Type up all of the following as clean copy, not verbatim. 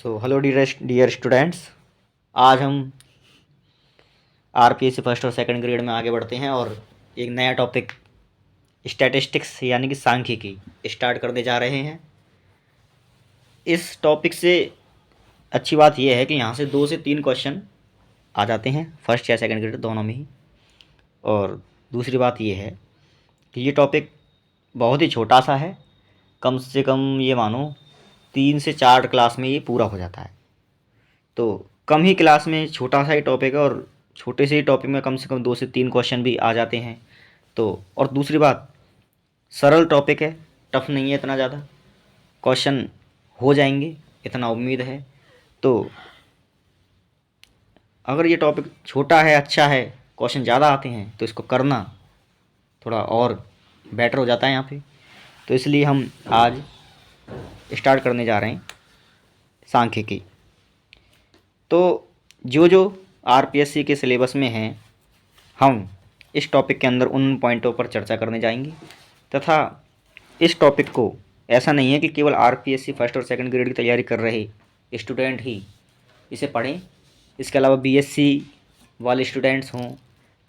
So hello dear students. आज हम RPSC first और सेकंड ग्रेड में आगे बढ़ते हैं और एक नया टॉपिक स्टैटिस्टिक्स यानी कि सांख्यिकी स्टार्ट करने जा रहे हैं। इस टॉपिक से अच्छी बात यह है कि यहाँ से 2 से 3 क्वेश्चन आ जाते हैं फर्स्ट या सेकंड ग्रेड दोनों में ही। और दूसरी बात यह है कि ये टॉपिक बहुत ही छोटा सा है, कम से कम ये मानो 3 से 4 क्लास में ये पूरा हो जाता है। तो कम ही क्लास में छोटा सा ही टॉपिक है और छोटे से ही टॉपिक में कम से कम 2 से 3 क्वेश्चन भी आ जाते हैं। तो और दूसरी बात, सरल टॉपिक है, टफ नहीं है इतना ज़्यादा, क्वेश्चन हो जाएंगे इतना उम्मीद है। तो अगर ये टॉपिक छोटा है, अच्छा है, क्वेश्चन ज़्यादा आते हैं तो इसको करना थोड़ा और बेटर हो जाता है यहाँ पे। तो इसलिए हम आज स्टार्ट करने जा रहे हैं सांख्यिकी। तो जो आरपीएससी के सिलेबस में हैं, हम इस टॉपिक के अंदर उन पॉइंटों पर चर्चा करने जाएंगे तथा इस टॉपिक को ऐसा नहीं है कि केवल आरपीएससी फर्स्ट और सेकंड ग्रेड की तैयारी कर रहे स्टूडेंट ही इसे पढ़ें। इसके अलावा बीएससी वाले स्टूडेंट्स हों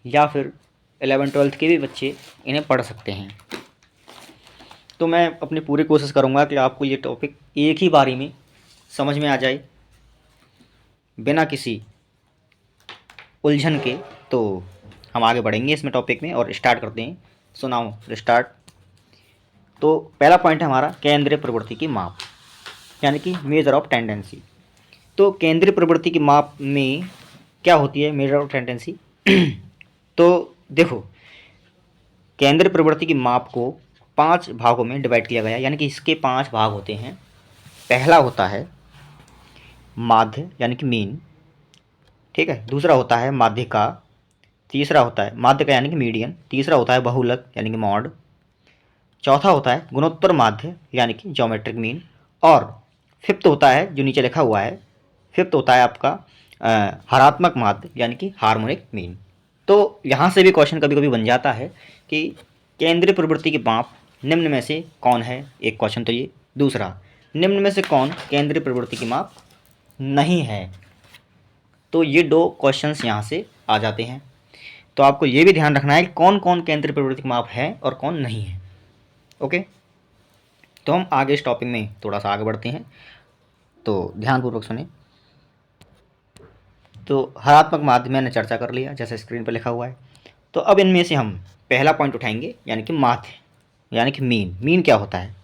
या फिर 11th-12th के भी बच्चे इन्हें पढ़ सकते हैं। तो मैं अपनी पूरी कोशिश करूँगा कि आपको ये टॉपिक एक ही बारी में समझ में आ जाए बिना किसी उलझन के। तो हम आगे बढ़ेंगे इसमें टॉपिक में और स्टार्ट करते हैं। So now start. तो पहला पॉइंट है हमारा केंद्रीय प्रवृत्ति की माप यानी कि मेजर ऑफ टेंडेंसी। तो केंद्रीय प्रवृत्ति की माप में क्या होती है मेजर ऑफ टेंडेंसी? तो देखो, केंद्रीय प्रवृत्ति की माप को 5 भागों में डिवाइड किया गया, यानी कि इसके 5 भाग होते हैं। पहला होता है माध्य यानी कि मीन, ठीक है। दूसरा होता है माध्यिका, तीसरा होता है माध्यिका यानी कि मीडियन, तीसरा होता है बहुलक यानी कि मॉड, चौथा होता है गुणोत्तर माध्य यानी कि ज्योमेट्रिक मीन, और फिफ्थ होता है जो नीचे लिखा हुआ है, फिफ्थ होता है आपका हरात्मक माध्य यानी कि हार्मोनिक मीन। तो यहाँ से भी क्वेश्चन कभी कभी बन जाता है कि केंद्रीय प्रवृत्ति की माप निम्न में से कौन है, एक क्वेश्चन तो ये। दूसरा, निम्न में से कौन केंद्रीय प्रवृत्ति की माप नहीं है। तो ये 2 क्वेश्चंस यहाँ से आ जाते हैं। तो आपको ये भी ध्यान रखना है कि कौन कौन केंद्रीय प्रवृत्ति माप है और कौन नहीं है। ओके, तो हम आगे इस टॉपिक में थोड़ा सा आगे बढ़ते हैं, तो ध्यानपूर्वक सुने। तो हरात्मक माध्य मैंने चर्चा कर लिया जैसे स्क्रीन पर लिखा हुआ है। तो अब इनमें से हम पहला पॉइंट उठाएंगे यानी कि माध्य यानी कि मीन। मीन क्या होता है?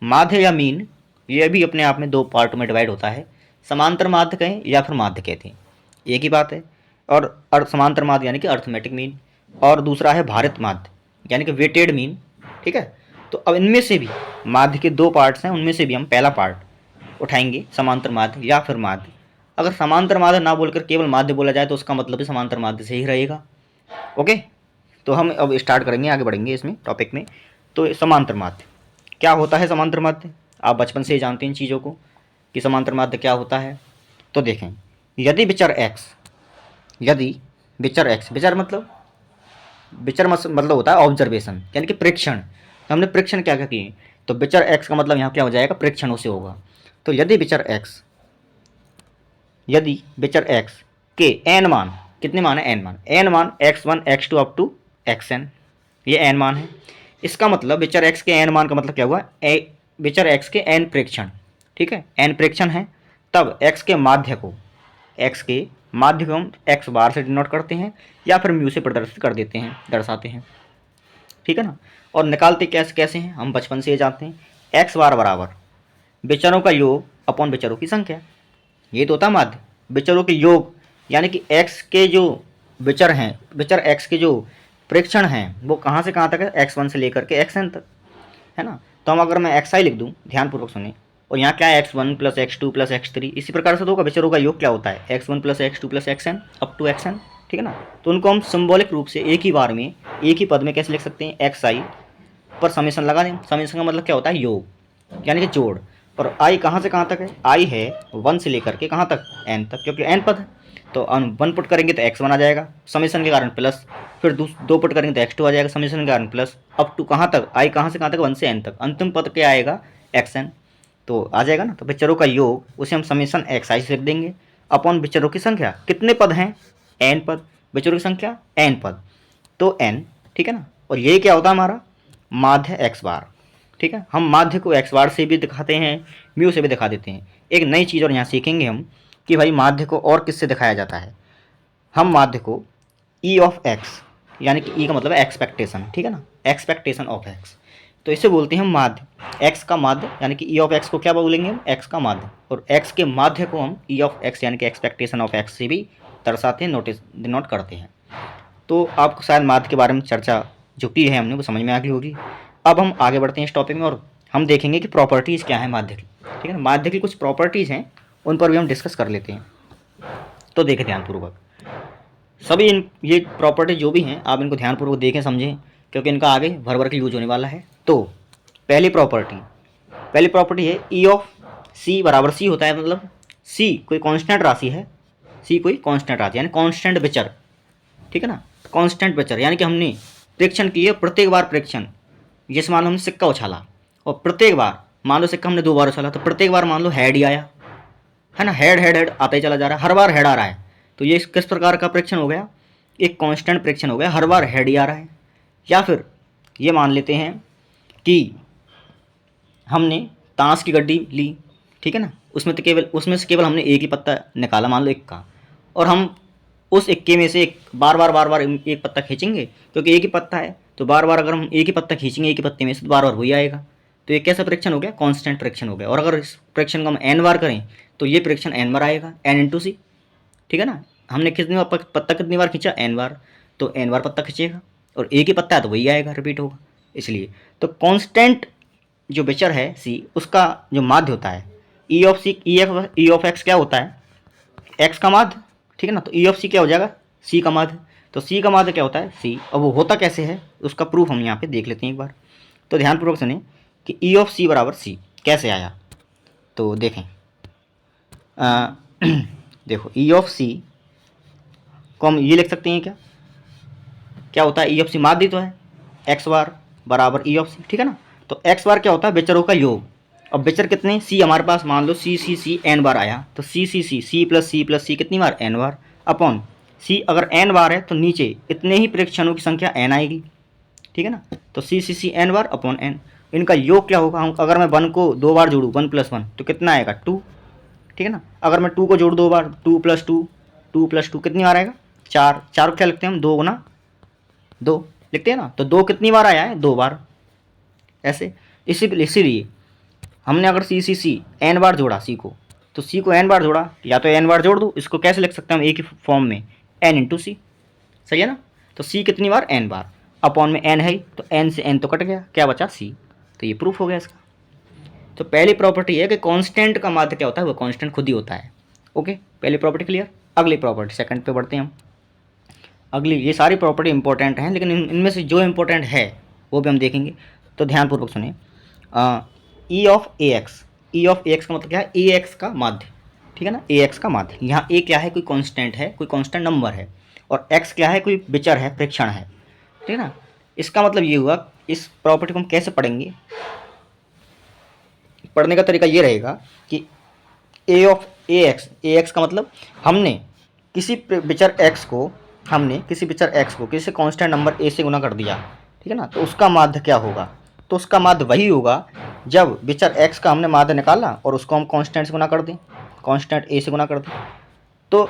माध्य या मीन ये भी अपने आप में 2 पार्ट में डिवाइड होता है। समांतर माध्य कहें या फिर माध्य कहते हैं, एक ही बात है। और समांतर माध्य यानी कि अर्थमेटिक मीन, और दूसरा है भारित माध्य यानी कि वेटेड मीन, ठीक है। तो अब इनमें से भी माध्य के 2 पार्ट्स हैं, उनमें से भी हम पहला पार्ट उठाएंगे समांतर माध्य या फिर माध्य। अगर समांतर माध्य ना बोलकर केवल माध्य बोला जाए तो उसका मतलब भी समांतर माध्य से ही रहेगा। ओके, तो हम अब स्टार्ट करेंगे, आगे बढ़ेंगे इसमें टॉपिक में। तो समांतर माध्य क्या होता है? समांतर माध्य आप बचपन से ही जानते हैं इन चीज़ों को कि समांतर माध्य क्या होता है। तो देखें, यदि विचर x, विचर मतलब होता है ऑब्जर्वेशन यानी कि प्रेक्षण। तो हमने प्रेक्षण क्या क्या किए, तो विचर x का मतलब यहाँ क्या हो जाएगा? प्रेक्षणों से होगा। तो यदि विचर x के n मान, कितने मान है? n मान x1 x2 up to xn, ये n मान है। इसका मतलब विचर x के n मान का मतलब क्या हुआ? विचर x के n प्रेक्षण, ठीक है, n प्रेक्षण है। तब x के माध्य को हम x बार से डिनोट करते हैं या फिर म्यू से प्रदर्शित कर देते हैं, दर्शाते हैं, ठीक है ना। और निकालते कैसे हैं? हम बचपन से ये जानते हैं, x बार बराबर विचरों का योग अपॉन विचरों की संख्या, ये तो होता है माध्य। विचरों के योग यानी कि x के जो विचर हैं, विचर x के जो प्रेक्षण हैं वो कहाँ से कहाँ तक है? x1 से लेकर के xn तक, है ना। तो हम अगर मैं xi लिख दूँ, ध्यानपूर्वक सुने, और यहाँ क्या है? x1 plus x2 plus x3, इसी प्रकार से तो होगा। विचरों का योग क्या होता है? x1 plus x2 plus xn up to xn, ठीक है ना। तो उनको हम सिंबॉलिक रूप से एक ही बार में, एक ही पद में कैसे लिख सकते हैं? xi पर समेशन लगा दें। समेशन का मतलब क्या होता है? योग यानी कि जोड़। और i कहाँ से कहाँ तक है? i है 1 से लेकर के कहाँ तक? n तक, क्योंकि n पद है। तो 1 पुट करेंगे तो x1 आ जाएगा समेशन के कारण प्लस, फिर 2 पुट करेंगे तो x2 आ जाएगा समेशन के कारण प्लस, अप टू कहाँ तक? i कहाँ से कहाँ तक? 1 से n तक। अंतिम पद क्या आएगा? xn। तो आ जाएगा ना। तो विचरों का योग उसे हम समेशन एक्स आई से लिख देंगे अपॉन विचरों की संख्या। कितने पद हैं? एन पद। विचरों की संख्या एन पद, तो एन, ठीक है ना। और ये क्या होता है हमारा माध्य एक्स बार, ठीक है। हम माध्य को एक्स बार से भी दिखाते हैं, म्यू से भी दिखा देते हैं। एक नई चीज़ और यहाँ सीखेंगे हम कि भाई माध्य को और किससे दिखाया जाता है। हम माध्य को ई ऑफ एक्स, यानी कि ई का मतलब है एक्सपेक्टेशन, ठीक है ना, एक्सपेक्टेशन ऑफ एक्स, तो इसे बोलते हैं हम माध्य। एक्स का माध्य यानी कि ई ऑफ एक्स को क्या बोलेंगे हम? एक्स का माध्य। और एक्स के माध्य को हम ई ऑफ एक्स यानी कि एक्सपेक्टेशन ऑफ एक्स से भी दर्शाते हैं, डिनोट करते हैं। तो आपको शायद माध्य के बारे में चर्चा जो की है हमने वो समझ में आ गई होगी। अब हम आगे बढ़ते हैं इस टॉपिक में और हम देखेंगे कि प्रॉपर्टीज़ क्या है माध्य की, ठीक है ना। माध्य की कुछ प्रॉपर्टीज़ हैं, उन पर भी हम डिस्कस कर लेते हैं। तो देखें ध्यानपूर्वक सभी ये प्रॉपर्टी जो भी हैं आप इनको ध्यानपूर्वक देखें, समझें, क्योंकि इनका आगे भर भर के यूज होने वाला है। तो पहली प्रॉपर्टी है ई ऑफ सी बराबर सी होता है, मतलब सी कोई कांस्टेंट राशि है, सी कोई कांस्टेंट राशि यानी कांस्टेंट विचर, ठीक है ना, कांस्टेंट विचर। यानी कि हमने प्रेक्षण किए, प्रत्येक बार प्रेक्षण, जैसे मान लो हमने सिक्का उछाला और प्रत्येक बार मान लो सिक्का हमने 2 बार उछाला तो प्रत्येक बार मान लो हेड ही आया, है ना, हेड हेड हेड आता ही चला जा रहा है, हर बार हेड आ रहा है। तो ये किस प्रकार का प्रेक्षण हो गया? एक कांस्टेंट प्रेक्षण हो गया, हर बार हेड ही आ रहा है। या फिर ये मान लेते हैं कि हमने ताश की गड्डी ली, ठीक है ना, उसमें से केवल हमने एक ही पत्ता निकाला, मान लो इक्का, और हम उस इक्के में से एक बार बार एक पत्ता खींचेंगे, क्योंकि एक ही पत्ता है तो बार बार अगर हम एक ही पत्ता खींचेंगे एक ही पत्ते में से तो बार बार वही आएगा। तो ये कैसा प्रेक्षण हो गया? कांस्टेंट प्रेक्षण हो गया। और अगर इस प्रेक्षण को हम एन बार करें तो ये प्रेक्षण एन बार आएगा, एन इंटू सी, ठीक है ना। हमने कितनी बार पत्ता कितनी बार खींचा? एन बार, तो एन बार पत्ता खींचेगा और एक ही पत्ता है तो वही आएगा, रिपीट होगा। इसलिए तो कांस्टेंट जो विचर है सी, उसका जो माध्य होता है E of C, E of X क्या होता है? एक्स का माध्य, ठीक है ना। तो ई ऑफ सी क्या हो जाएगा? सी का माध्य। तो सी का माध्य क्या होता है? सी। अब वो होता कैसे है उसका प्रूफ हम यहाँ पे देख लेते हैं एक बार। तो ध्यानपूर्वक सुने कि ई ऑफ सी बराबर सी कैसे आया। तो देखें देखो ई ऑफ सी को हम ये लिख सकते हैं, क्या क्या होता है? ई ऑफ सी माध्य तो है, एक्स बार बराबर ई ऑफ सी, ठीक है ना। तो एक्स बार क्या होता है? विचरों का योग। अब विचर कितने? सी हमारे पास मान लो सी एन बार आया, तो सी प्लस सी कितनी बार? एन बार, अपॉन सी अगर एन बार है तो नीचे इतने ही प्रेक्षणों की संख्या एन आएगी, ठीक है ना। तो C N bar upon N, इनका योग क्या होगा? हम अगर मैं 1 को 2 बार जोड़ूँ 1 + 1 तो कितना आएगा? 2, ठीक है ना। अगर मैं 2 को जोड़ 2 बार, 2 + 2 कितनी बार आएगा? 4। 4 को क्या लिखते हैं हम? 2 गुना 2 लिखते हैं ना। तो 2 कितनी बार आया है? 2 बार, ऐसे। इसीलिए हमने अगर सी एन बार जोड़ा सी को, तो सी को एन बार जोड़ा, या तो एन बार जोड़ दो, इसको कैसे लिख सकते हैं हम एक ही फॉर्म में? एन इंटू सी, सही है ना। तो सी कितनी बार? एन बार, अपॉन में एन है तो एन से एन तो कट गया, क्या बचा? सी। तो ये प्रूफ हो गया इसका। तो पहली प्रॉपर्टी है कि कांस्टेंट का माध्य क्या होता है? वो कांस्टेंट खुद ही होता है। ओके, पहली प्रॉपर्टी क्लियर। अगली प्रॉपर्टी सेकंड पे बढ़ते हैं हम। अगली, ये सारी प्रॉपर्टी इंपॉर्टेंट हैं लेकिन इनमें से जो इंपॉर्टेंट है वो भी हम देखेंगे। तो ध्यानपूर्वक सुनिए। ई of A x, E of A x का मतलब क्या है? ए एक्स का माध्य, ठीक है ना, ए एक्स का माध्य। यहाँ ए क्या है? कोई कांस्टेंट है, कोई कांस्टेंट नंबर है, और एक्स क्या है? कोई विचर है, प्रेक्षण है, ठीक है ना। इसका मतलब ये हुआ, इस प्रॉपर्टी को हम कैसे पढ़ेंगे? पढ़ने का तरीका ये रहेगा कि ए ऑफ ए एक्स का मतलब हमने किसी विचर एक्स को किसी कांस्टेंट नंबर ए से गुना कर दिया, ठीक है ना। तो उसका माध्य क्या होगा? तो उसका माध्य वही होगा जब विचर एक्स का हमने माध्य निकाला और उसको हम कांस्टेंट से गुना कर दें, कांस्टेंट ए से गुना कर दें। तो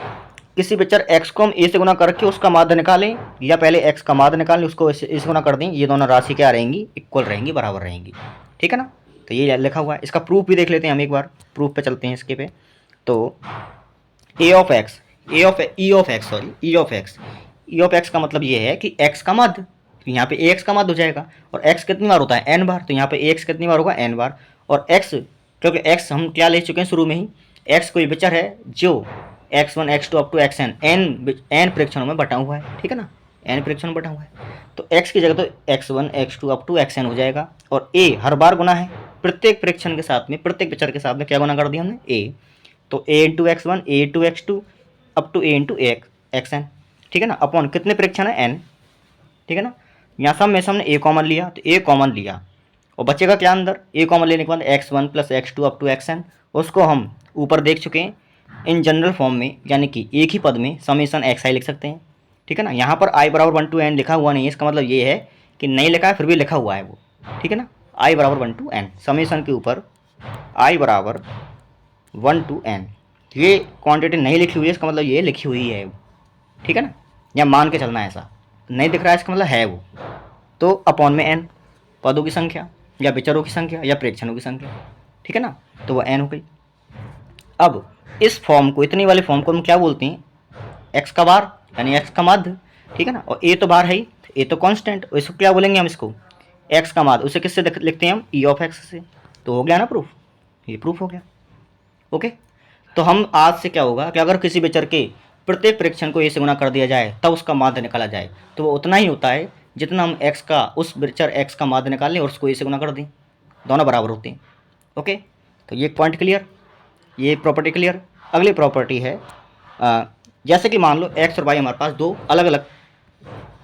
किसी विचर एक्स को हम ए से गुना करके उसका माध्य निकालें, या पहले एक्स का माध्य निकालें उसको ए से गुना कर दें, ये दोनों राशि क्या रहेंगी? इक्वल रहेंगी, बराबर रहेंगी, ठीक है ना। तो ये लिखा हुआ है। इसका प्रूफ भी देख लेते हैं हम एक बार, प्रूफ पे चलते हैं इसके पे। तो ई ऑफ एक्स का मतलब ये है कि एक्स का माध्य, तो यहाँ पे ए एक्स का माध्य हो जाएगा। और एक्स कितनी बार होता है? एन बार, तो यहाँ पे ए एक्स कितनी बार होगा? एन बार। और एक्स, क्योंकि एक्स हम क्या ले चुके हैं शुरू में ही, एक्स कोई विचर है जो x1 x2 up to xn n प्रेक्षणों में बटा हुआ है, ठीक है ना, एन प्रेक्षण में बटा हुआ है। तो x की जगह तो x1 x2 up to xn हो जाएगा, और a हर बार गुना है, प्रत्येक प्रेक्षण के साथ में, प्रत्येक विचर के साथ में क्या गुना कर दिया हमने? a। तो a into x1, a into x2 up to a into xn, ठीक है ना, अपॉन कितने प्रेक्षण है? n, ठीक है ना। यहाँ सब में से हमने a कॉमन लिया, तो a कॉमन लिया और बचेगा क्या अंदर, ए कॉमन लेने के बाद x1 plus x2 up to xn, उसको हम ऊपर देख चुके हैं इन जनरल फॉर्म में, यानी कि एक ही पद में समेसन xi लिख सकते हैं। ठीक है ना, यहाँ पर i बराबर 1 to n लिखा हुआ नहीं है, इसका मतलब ये है कि नहीं लिखा है फिर भी लिखा हुआ है वो। ठीक है ना, i बराबर 1 to n, समेसन के ऊपर i बराबर 1 to n, ये क्वांटिटी नहीं लिखी हुई है, इसका मतलब ये लिखी हुई है। ठीक है ना, या मान के चलना है, ऐसा नहीं दिख रहा है इसका मतलब है वो। तो अपॉन में n, पदों की संख्या या विचारों की संख्या या प्रेक्षणों की संख्या। ठीक है ना, तो वो n हो गई। अब इस फॉर्म को, इतनी वाली फॉर्म को हम क्या बोलते हैं, x का बार यानी x का माध्य। ठीक है ना, और a तो बार है ही, a तो कांस्टेंट, इसको क्या बोलेंगे हम, इसको x का माध्य, उसे किससे लिखते हैं हम, e ऑफ x से। तो हो गया ना प्रूफ, ये प्रूफ हो गया। ओके, तो हम आज से क्या होगा कि अगर किसी विचर के प्रत्येक प्रेक्षण को a से गुना कर दिया जाए तब उसका माध्य निकाला जाए, तो वो उतना ही होता है जितना हम x का, उस विचर x का माध्य निकाल लें और उसको a से गुना कर दें, दोनों बराबर होते हैं। ओके, तो ये पॉइंट क्लियर, ये प्रॉपर्टी क्लियर। अगली प्रॉपर्टी है जैसे कि मान लो x और y हमारे पास दो अलग अलग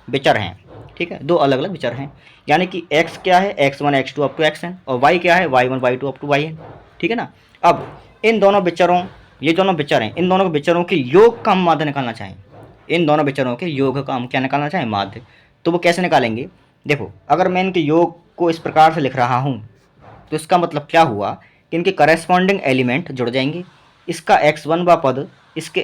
विचर हैं। ठीक है, दो अलग अलग विचर हैं, यानी कि x क्या है, x1 x2 up to xn, और y क्या है, y1 y2 up to yn। ठीक है ना, अब इन दोनों विचरों, ये दोनों विचर हैं, इन दोनों विचरों के योग का हम माध्य निकालना चाहें, इन दोनों विचरों के योग का हम क्या निकालना चाहें, माध्य। तो वो कैसे निकालेंगे, देखो अगर मैं इनके योग को इस प्रकार से लिख रहा हूँ तो इसका मतलब क्या हुआ कि इनके करेस्पॉन्डिंग एलिमेंट जुड़ जाएंगे। इसका x1 व पद इसके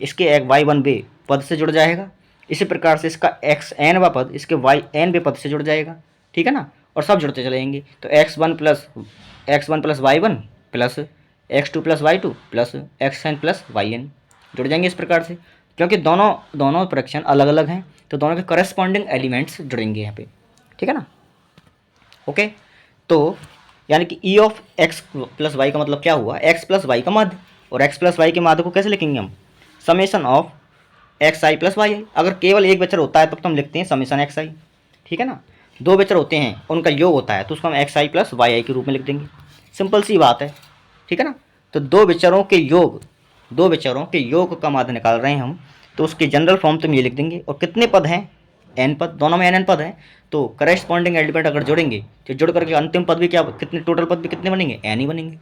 इसके y1 वे पद से जुड़ जाएगा, इसी प्रकार से इसका xn व पद इसके yn वे पद से जुड़ जाएगा। ठीक है ना, और सब जुड़ते चलेंगे, तो x1 plus y1 plus x2 plus y2 plus xn plus yn जुड़ जाएंगे इस प्रकार से, क्योंकि दोनों प्रेक्षण अलग अलग हैं तो दोनों के करेस्पॉन्डिंग एलिमेंट्स जुड़ेंगे यहाँ पे। ठीक है ना, ओके, तो यानी कि e of x plus Y का मतलब क्या हुआ, x प्लस वाई का माध्य, और x प्लस वाई के माध्य को कैसे लिखेंगे हम, summation of x i plus y i. अगर केवल एक विचर होता है तब तो हम लिखते हैं समेसन एक्स आई। ठीक है ना, दो विचर होते हैं उनका योग होता है तो उसको हम एक्स आई प्लस वाई आई के रूप में लिख देंगे, सिंपल सी बात है। ठीक है ना, तो दो विचरों के योग का माध्य निकाल रहे हैं हम, तो उसके जनरल फॉर्म तो हम ये लिख देंगे। और कितने पद हैं, n पद, दोनों में n पद हैं, तो करेस्पॉन्डिंग एलिमेंट अगर जोड़ेंगे तो जुड़ करके अंतिम पद भी क्या, कितने टोटल पद भी कितने बनेंगे, n ही बनेंगे।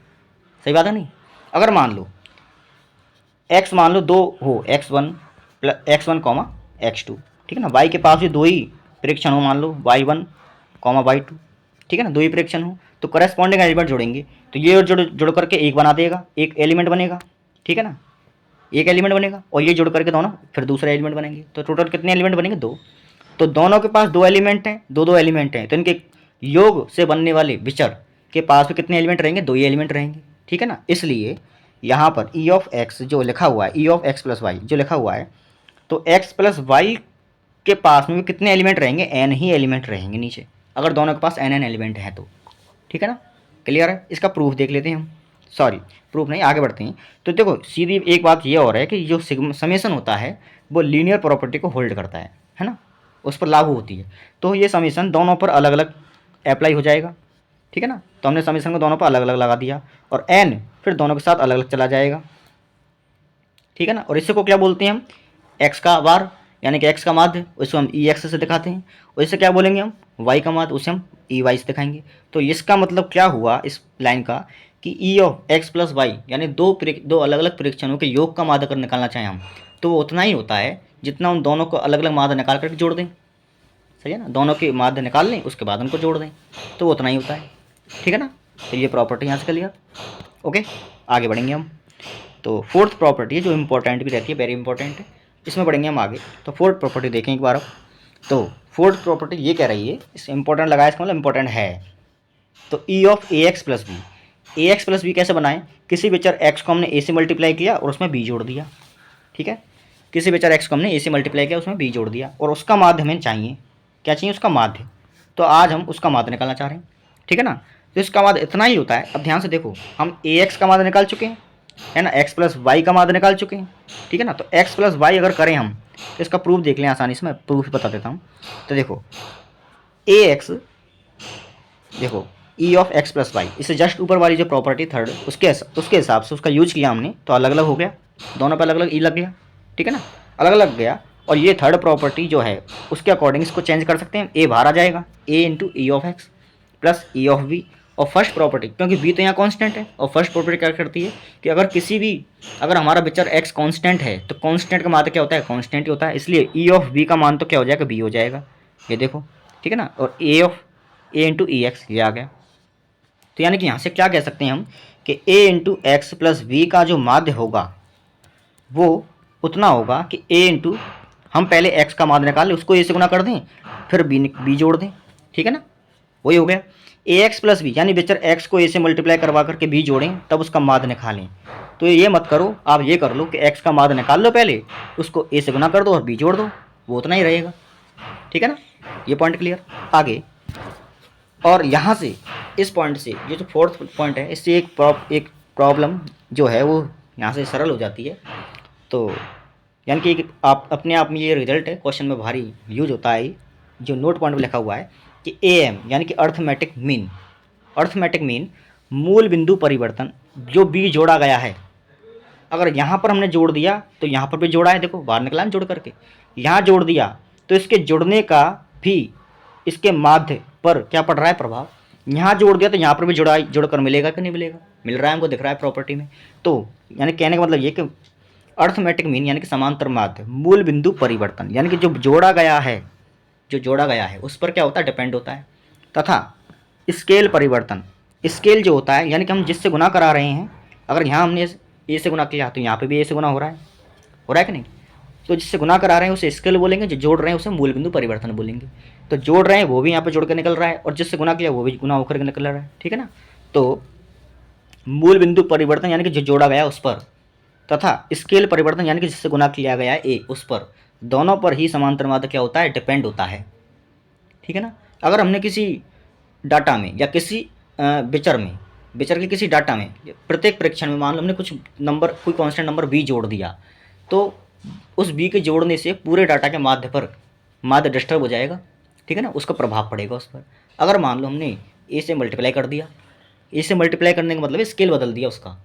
सही बात है नहीं, अगर मान लो x मान लो दो हो, x1 कॉमा x2। ठीक है ना, y के पास भी दो ही प्रेक्षण हो, मान लो y1 कॉमा y2। ठीक है ना, दो ही प्रेक्षण हो तो करेस्पॉन्डिंग एलिमेंट जोड़ेंगे तो ये जुड़ करके एक बना देगा, एक एलिमेंट बनेगा। ठीक है ना, एक एलिमेंट बनेगा, और ये जुड़ करके दोनों फिर दूसरा एलिमेंट बनेंगे, तो टोटल कितने एलिमेंट बनेंगे, दो। तो दोनों के पास दो एलिमेंट हैं, दो एलिमेंट हैं, तो इनके योग से बनने वाले विचर के पास भी कितने एलिमेंट रहेंगे, दो ही एलिमेंट रहेंगे। ठीक है ना, इसलिए यहाँ पर e ऑफ x जो लिखा हुआ है, e of x plus Y जो लिखा हुआ है, तो x प्लस वाई के पास में भी कितने एलिमेंट रहेंगे, n ही एलिमेंट रहेंगे नीचे, अगर दोनों के पास n एलिमेंट हैं तो। ठीक है ना, क्लियर है। इसका प्रूफ देख लेते हैं हम, प्रूफ नहीं, आगे बढ़ते हैं। तो देखो सीधी एक बात ये और है कि जो समेसन होता है वो लीनियर प्रॉपर्टी को होल्ड करता है ना, उस पर लागू होती है, तो ये समेसन दोनों पर अलग अलग अप्लाई हो जाएगा। ठीक है ना, तो हमने समेसन को दोनों पर अलग अलग लगा दिया, और n फिर दोनों के साथ अलग अलग चला जाएगा। ठीक है ना, और इसे को क्या बोलते हैं हम, x का बार यानी कि x का माध्य, उसको हम ex से दिखाते हैं, और इसे क्या बोलेंगे हम, y का माध्य, उसे हम ey से दिखाएंगे। तो इसका मतलब क्या हुआ इस लाइन का कि e of x plus Y यानी दो अलग अलग प्रेक्षणों के योग का माध्य अगर निकालना चाहें हम, तो वो उतना ही होता है जितना उन दोनों को अलग अलग माध्य निकाल करके जोड़ दें। सही है ना, दोनों के माध्य निकाल लें उसके बाद उनको जोड़ दें, तो वो उतना ही होता है। ठीक है ना, तो ये प्रॉपर्टी यहाँ से क्लियर। ओके, आगे बढ़ेंगे हम। तो फोर्थ प्रॉपर्टी है जो इम्पोर्टेंट भी रहती है, वेरी इंपॉर्टेंट है, इसमें बढ़ेंगे हम आगे। तो फोर्थ प्रॉपर्टी देखें एक बार अब। तो फोर्थ प्रॉपर्टी ये कह रही है, इस इंपॉर्टेंट लगाया इसका मतलब इंपॉर्टेंट है। तो e of A X plus B कैसे बनाएं, किसी विचर x को हमने a से मल्टीप्लाई किया और उसमें b जोड़ दिया। ठीक है, किसी विचर x को हमने a से मल्टीप्लाई किया उसमें b जोड़ दिया, और उसका माध्य हमें चाहिए, क्या चाहिए, उसका माध्य। तो आज हम उसका माध्य निकालना चाह रहे हैं। ठीक है ना, तो इसका माध्य इतना ही होता है। अब ध्यान से देखो, हम ax का माध्य निकाल चुके हैं, है ना, x प्लस वाई का माध्य निकाल चुके हैं। ठीक है ना, तो x प्लस वाई अगर करें हम तो इसका प्रूफ देख लें आसानी से, मैं प्रूफ ही बता देता हूँ। तो देखो ax, देखो e of x plus Y, इससे जस्ट ऊपर वाली जो प्रॉपर्टी थर्ड उसके हिसाब से उसका यूज किया हमने, तो अलग अलग हो गया, दोनों पे अलग अलग e लग गया। ठीक है ना, अलग अलग गया, और ये थर्ड प्रॉपर्टी जो है उसके अकॉर्डिंग इसको चेंज कर सकते हैं, a बाहर आ जाएगा, a into E of X plus A of B. और फर्स्ट प्रॉपर्टी, क्योंकि बी तो यहाँ कांस्टेंट है, और फर्स्ट प्रॉपर्टी क्या करती है कि अगर हमारा विचर एक्स कांस्टेंट है तो कांस्टेंट का मान क्या होता है, कांस्टेंट ही होता है, इसलिए ई ऑफ बी का मान तो क्या हो जाएगा, बी हो जाएगा। ये देखो, ठीक है ना। और a of a into e x ये आ गया। तो यानी कि यहाँ से क्या कह सकते हैं हम कि ए इंटू एक्स प्लस बी का जो माध्य होगा वो उतना होगा कि ए इंटू, हम पहले एक्स का माध्य निकाल लें, उसको ए से गुना कर दें, फिर बी जोड़ दें, ठीक है ना। वही हो गया ए एक्स प्लस बी, यानी बेचर एक्स को ए से मल्टीप्लाई करवा करके बी जोड़ें, तब उसका माध्य निकालें। तो ये मत करो, आप ये कर लो कि एक्स का माध्य निकाल लो पहले, उसको ए से गुना कर दो और बी जोड़ दो, वो उतना ही रहेगा, ठीक है ना। ये पॉइंट क्लियर। आगे, और यहाँ से इस पॉइंट से ये जो फोर्थ पॉइंट है, इससे एक प्रॉब्लम जो है वो यहाँ से सरल हो जाती है। तो यानी कि आप अपने आप में ये रिजल्ट है, क्वेश्चन में भारी यूज होता है, जो नोट पॉइंट में लिखा हुआ है कि ए एम यानी कि अर्थमेटिक मीन, अर्थमेटिक मीन मूल बिंदु परिवर्तन जो बी जोड़ा गया है, अगर यहाँ पर हमने जोड़ दिया तो यहाँ पर भी जोड़ा है, देखो बाहर निकला जोड़ करके, यहाँ जोड़ दिया तो इसके जुड़ने का भी इसके माध्य पर क्या पड़ रहा है प्रभाव। यहाँ जोड़ दिया तो यहाँ पर भी जुड़ कर मिलेगा कि नहीं मिलेगा, मिल रहा है, हमको दिख रहा है प्रॉपर्टी में। तो यानी कहने का मतलब ये कि अर्थमेटिक मीन यानी कि समांतर माध्य मूल बिंदु परिवर्तन, यानी कि जो जोड़ा गया है उस पर क्या होता है, डिपेंड होता है। तथा स्केल परिवर्तन, स्केल जो होता है यानी कि हम जिससे गुना करा रहे हैं, अगर यहाँ हमने ए से गुना किया तो यहाँ पे भी ए से गुना हो रहा है कि नहीं। तो जिससे गुना करा रहे हैं उसे स्केल बोलेंगे, जो जोड़ रहे हैं उसे मूल बिंदु परिवर्तन बोलेंगे। तो जोड़ रहे हैं वो भी यहाँ पे जोड़ कर निकल रहा है, और जिससे गुना किया वो भी गुना होकर निकल रहा है, ठीक है ना। तो मूल बिंदु परिवर्तन यानी कि जो जोड़ा गया उस पर, तथा स्केल परिवर्तन यानी कि जिससे गुना किया गया है ए उस पर, दोनों पर ही समांतर माध्य क्या होता है, डिपेंड होता है, ठीक है ना। अगर हमने किसी डाटा में या किसी विचर के किसी डाटा में प्रत्येक परीक्षण में मान लो हमने कुछ नंबर, कोई कांस्टेंट नंबर बी जोड़ दिया, तो उस बी के जोड़ने से पूरे डाटा के माध्य डिस्टर्ब हो जाएगा, ठीक है ना, उसका प्रभाव पड़ेगा उस पर। अगर मान लो हमने ए से मल्टीप्लाई कर दिया, ए से मल्टीप्लाई करने का मतलब स्केल बदल दिया उसका,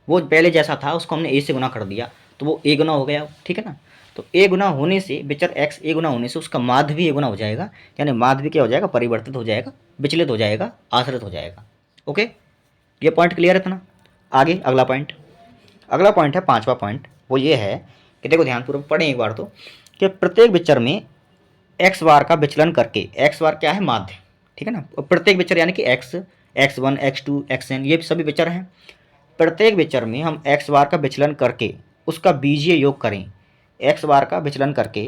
वो पहले जैसा था उसको हमने ए से गुना कर दिया तो वो ए गुना हो गया, ठीक है ना। तो ए गुना होने से विचर एक्स ए गुना होने से उसका माध्य भी ए गुना हो जाएगा, यानी माध्य भी क्या हो जाएगा, परिवर्तित हो जाएगा, विचलित हो जाएगा, आश्रित हो जाएगा। ओके, ये पॉइंट क्लियर है ना। आगे अगला पॉइंट है पांचवा पॉइंट, वो ये है कि देखो ध्यानपूर्वक पढ़ें एक बार तो, कि प्रत्येक विचर में एक्स बार का विचलन करके, एक्स बार क्या है, माध्य, ठीक है ना। प्रत्येक विचर यानी कि x1 x2 xn ये सभी विचर हैं। प्रत्येक विचर में हम एक्स बार का विचलन करके उसका बीजीय योग करें, एक्स बार का विचलन करके,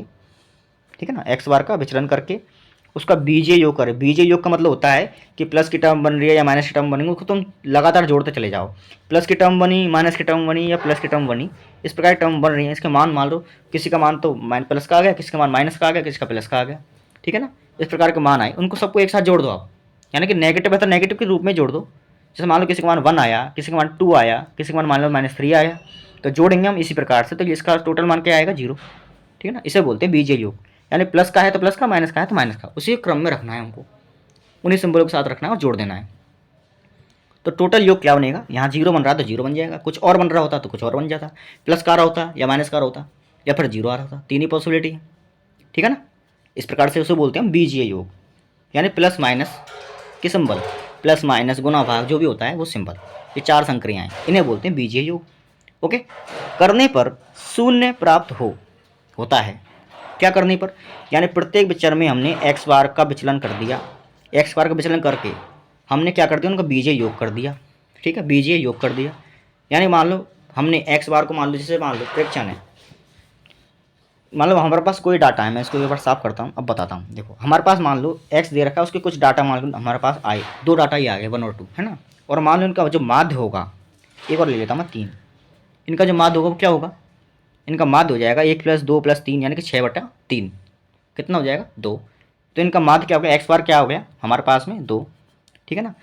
ठीक है ना, एक्स बार का विचलन करके उसका बीजीय योग करें। बीजीय योग का मतलब होता है कि प्लस की टर्म बन रही है या माइनस की टर्म बनी, उसको तुम लगातार जोड़ते चले जाओ, प्लस की टर्म बनी, माइनस की टर्म बनी या प्लस की टर्म बनी, इस प्रकार की टर्म बन रही है। इसके मान लो किसी का मान तो प्लस का आ गया, किसी का मान माइनस का आ गया, किसी का प्लस का आ गया, ठीक है ना। इस प्रकार के मान आए, उनको सबको एक साथ जोड़ दो आप, यानी कि नेगेटिव है तो नेगेटिव के रूप में जोड़ दो। जैसे मान लो किसी का मान 1 आया, किसी का मान 2 आया, किसी का मान लो -3 आया, तो जोड़ेंगे हम इसी प्रकार से, तो इसका टोटल मान क्या आएगा, 0, ठीक है ना। इसे बोलते हैं बीजीय योग, यानी प्लस का है तो प्लस का, माइनस का है तो माइनस का, उसी क्रम में रखना है हमको, उन्हीं सिंबलों के साथ रखना है और जोड़ देना है। तो टोटल योग क्या बनेगा, यहाँ 0 बन रहा है तो 0 बन जाएगा, कुछ और बन रहा होता तो कुछ और बन जाता, प्लस का रहा होता या माइनस का रहा होता या फिर 0 आ रहा होता, 3 ही पॉसिबिलिटी है, ठीक है ना। इस प्रकार से उसे बोलते हैं हम बीजीय योग, यानी प्लस माइनस के सिंबल, प्लस माइनस गुना भाग जो भी होता है वो सिंबल, ये 4 संक्रियाएं, इन्हें बोलते हैं बीजीय योग। ओके, करने पर शून्य प्राप्त होता है, क्या करने पर, यानी प्रत्येक विचर में हमने एक्स बार का विचलन कर दिया, एक्स बार का विचलन करके हमने क्या कर दिया, उनका बीजीय योग कर दिया, ठीक है, बीजीय योग कर दिया। यानी मान लो हमने एक्स बार को, मान लो जैसे मान लो प्रेक्षण है, मान लो हमारे पास कोई डाटा है, मैं इसको एक बार साफ करता हूँ, अब बताता हूँ। देखो हमारे पास मान लो एक्स दे रखा है, उसके कुछ डाटा मान लो हमारे पास आए, 2 डाटा ही आ गए, 1 और 2, है ना। और मान लो इनका जो माध्य होगा, एक और ले लेता हूँ मैं 3, इनका जो माध्य होगा वो क्या होगा, इनका माध्य हो जाएगा 1 + 2 + 3 यानी कि 6/3, कितना हो जाएगा, 2। तो इनका माध्य क्या हो गया, एक्स बार क्या हो गया हमारे पास में 2, ठीक है ना।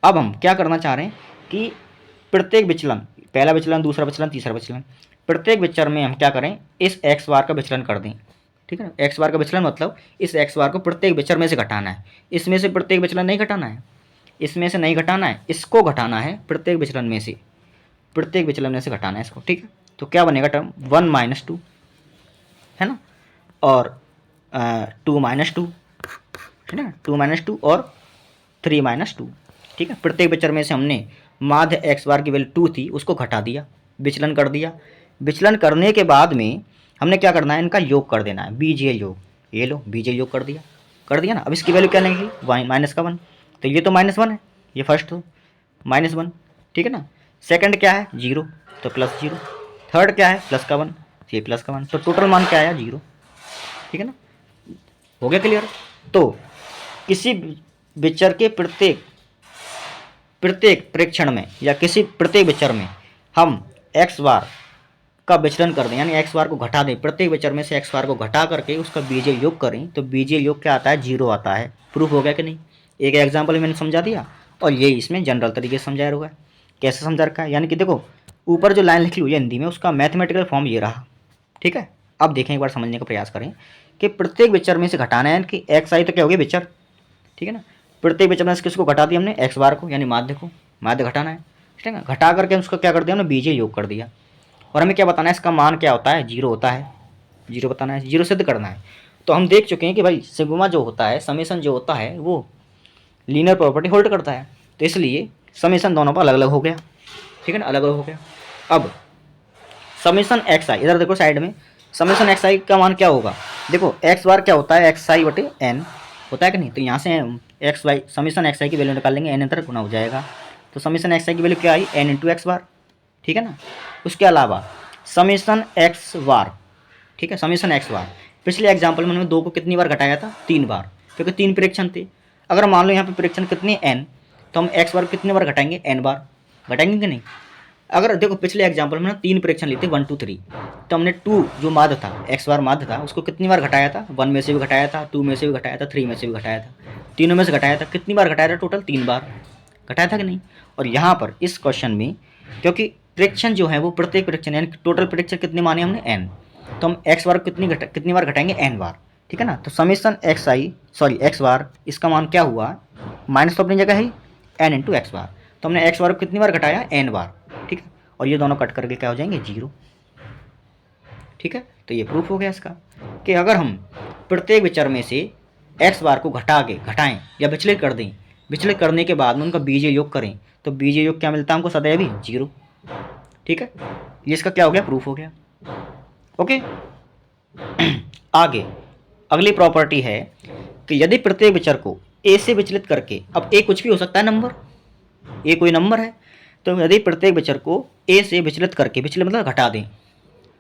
अब हम क्या करना चाह रहे हैं कि प्रत्येक विचलन, पहला विचलन, दूसरा विचलन, तीसरा विचलन, प्रत्येक विचर में हम क्या करें, इस एक्स बार का विचलन कर दें, ठीक है ना। एक्स बार का विचलन मतलब इस एक्स बार को प्रत्येक विचर में से घटाना है, इसमें से प्रत्येक विचलन नहीं घटाना है, इसमें से नहीं घटाना है, इसको घटाना है प्रत्येक विचलन में से, प्रत्येक विचलन में से घटाना है इसको, ठीक है। तो क्या बनेगा टर्म 1 - 2, है ना, और 2 - 2, है ना, 2 - 2 और 3 माइनस 2। ठीक है, प्रत्येक विचर में से हमने माध्य एक्स बार की वैल्यू 2 थी उसको घटा दिया, विचलन कर दिया। विचलन करने के बाद में हमने क्या करना है, इनका योग कर देना है, बीजीय योग। ये लो बीजीय योग कर दिया ना। अब इसकी वैल्यू क्या लेंगे, माइनस का 1, तो ये तो -1 है, ये फर्स्ट तो -1। ठीक है ना। सेकंड क्या है 0, तो +0। थर्ड क्या है प्लस का 1, ये प्लस का 1, तो टोटल मान क्या आया 0। ठीक है ना, हो गया क्लियर। तो किसी विचर के प्रत्येक प्रेक्षण में या किसी प्रत्येक विचर में हम एक्स बार का विचलन कर दें, यानी एक्स बार को घटा दें, प्रत्येक विचर में से एक्स बार को घटा करके उसका बीजीय योग करें, तो बीजीय योग क्या आता है, 0 आता है। प्रूफ हो गया कि नहीं। एक एग्जाम्पल मैंने समझा दिया और ये इसमें जनरल तरीके से समझाया हुआ है। कैसे समझा रखा है, यानी कि देखो ऊपर जो लाइन लिखी हुई है हिंदी में उसका मैथमेटिकल फॉर्म ये रहा। ठीक है, अब देखें एक बार समझने का प्रयास करें कि प्रत्येक विचर में से घटाना है कि एक्स आई तो क्या हो गया विचर। ठीक है ना, प्रत्येक विचर में से किसको घटा दिया हमने, एक्स बार को, यानी माध्य को, माध्य घटाना है। ठीक है ना, घटा करके उसको क्या कर दिया हमने, बीजीय योग कर दिया। और हमें क्या बताना है, इसका मान क्या होता है, 0 होता है। 0 बताना है, 0 सिद्ध करना है। तो हम देख चुके हैं कि भाई सिग्मा जो होता है, समेसन जो होता है वो लीनियर प्रॉपर्टी होल्ड करता है, तो इसलिए समेसन दोनों पर अलग अलग हो गया। ठीक है ना, अलग अलग हो गया। अब समेसन एक्स आई, इधर देखो साइड में, समेसन एक्स आई का मान क्या होगा, देखो एक्स बार क्या होता है, एक्स आई बटे एन होता है कि नहीं। तो यहाँ से एक्स वाई समेसन एक्स आई की वैल्यू निकाल लेंगे, एन अंतर गुना हो जाएगा। तो समेसन एक्स आई की वैल्यू क्या आई, एन इंटू एक्स बार। ठीक है ना। उसके अलावा समेसन एक्स बार, ठीक है, समेसन एक्स बार पिछले एग्जाम्पल में हमने 2 को कितनी बार घटाया था, 3 बार, क्योंकि 3 प्रेक्षण थे। अगर मान लो यहाँ पे प्रेक्षण कितने n, तो हम एक्स बार कितने बार घटाएंगे, n बार घटाएंगे कि नहीं। अगर देखो पिछले एग्जाम्पल में 3 प्रेक्षण लेते 1 2 3, तो हमने 2 जो माध्य था, एक्स बार माध्य था, उसको कितनी बार घटाया था, 1 में से भी घटाया था, 2 में से भी घटाया था, 3 में से भी घटाया था, तीनों में से घटाया था। कितनी बार घटाया था, टोटल 3 बार घटाया था कि नहीं। और यहाँ पर इस क्वेश्चन में क्योंकि प्रेक्षण जो है वो प्रत्येक प्रेक्षण यानी टोटल प्रेक्षण कितने माने हमने n, तो हम एक्स बार कितनी बार घटाएंगे, n बार। ठीक है ना। तो summation x i sorry x bar, इसका मान क्या हुआ, माइनस तो अपनी जगह है n इंटू एक्स बार, तो हमने एक्स बार को कितनी बार घटाया, n बार। ठीक है, और ये दोनों कट करके क्या हो जाएंगे, 0। ठीक है, तो ये प्रूफ हो गया इसका कि अगर हम प्रत्येक विचर में से एक्स बार को घटाएं या विचलित कर दें, विचलित करने के बाद में उनका बीजीय योग करें, तो बीजीय योग क्या मिलता है हमको, सदैव ही 0। ठीक है, ये इसका क्या हो गया, प्रूफ हो गया। ओके आगे अगली प्रॉपर्टी है कि यदि प्रत्येक विचर को ए से विचलित करके, अब ए कुछ भी हो सकता है नंबर, ए कोई नंबर है, तो यदि प्रत्येक विचर को ए से विचलित करके, विचलित मतलब घटा दें,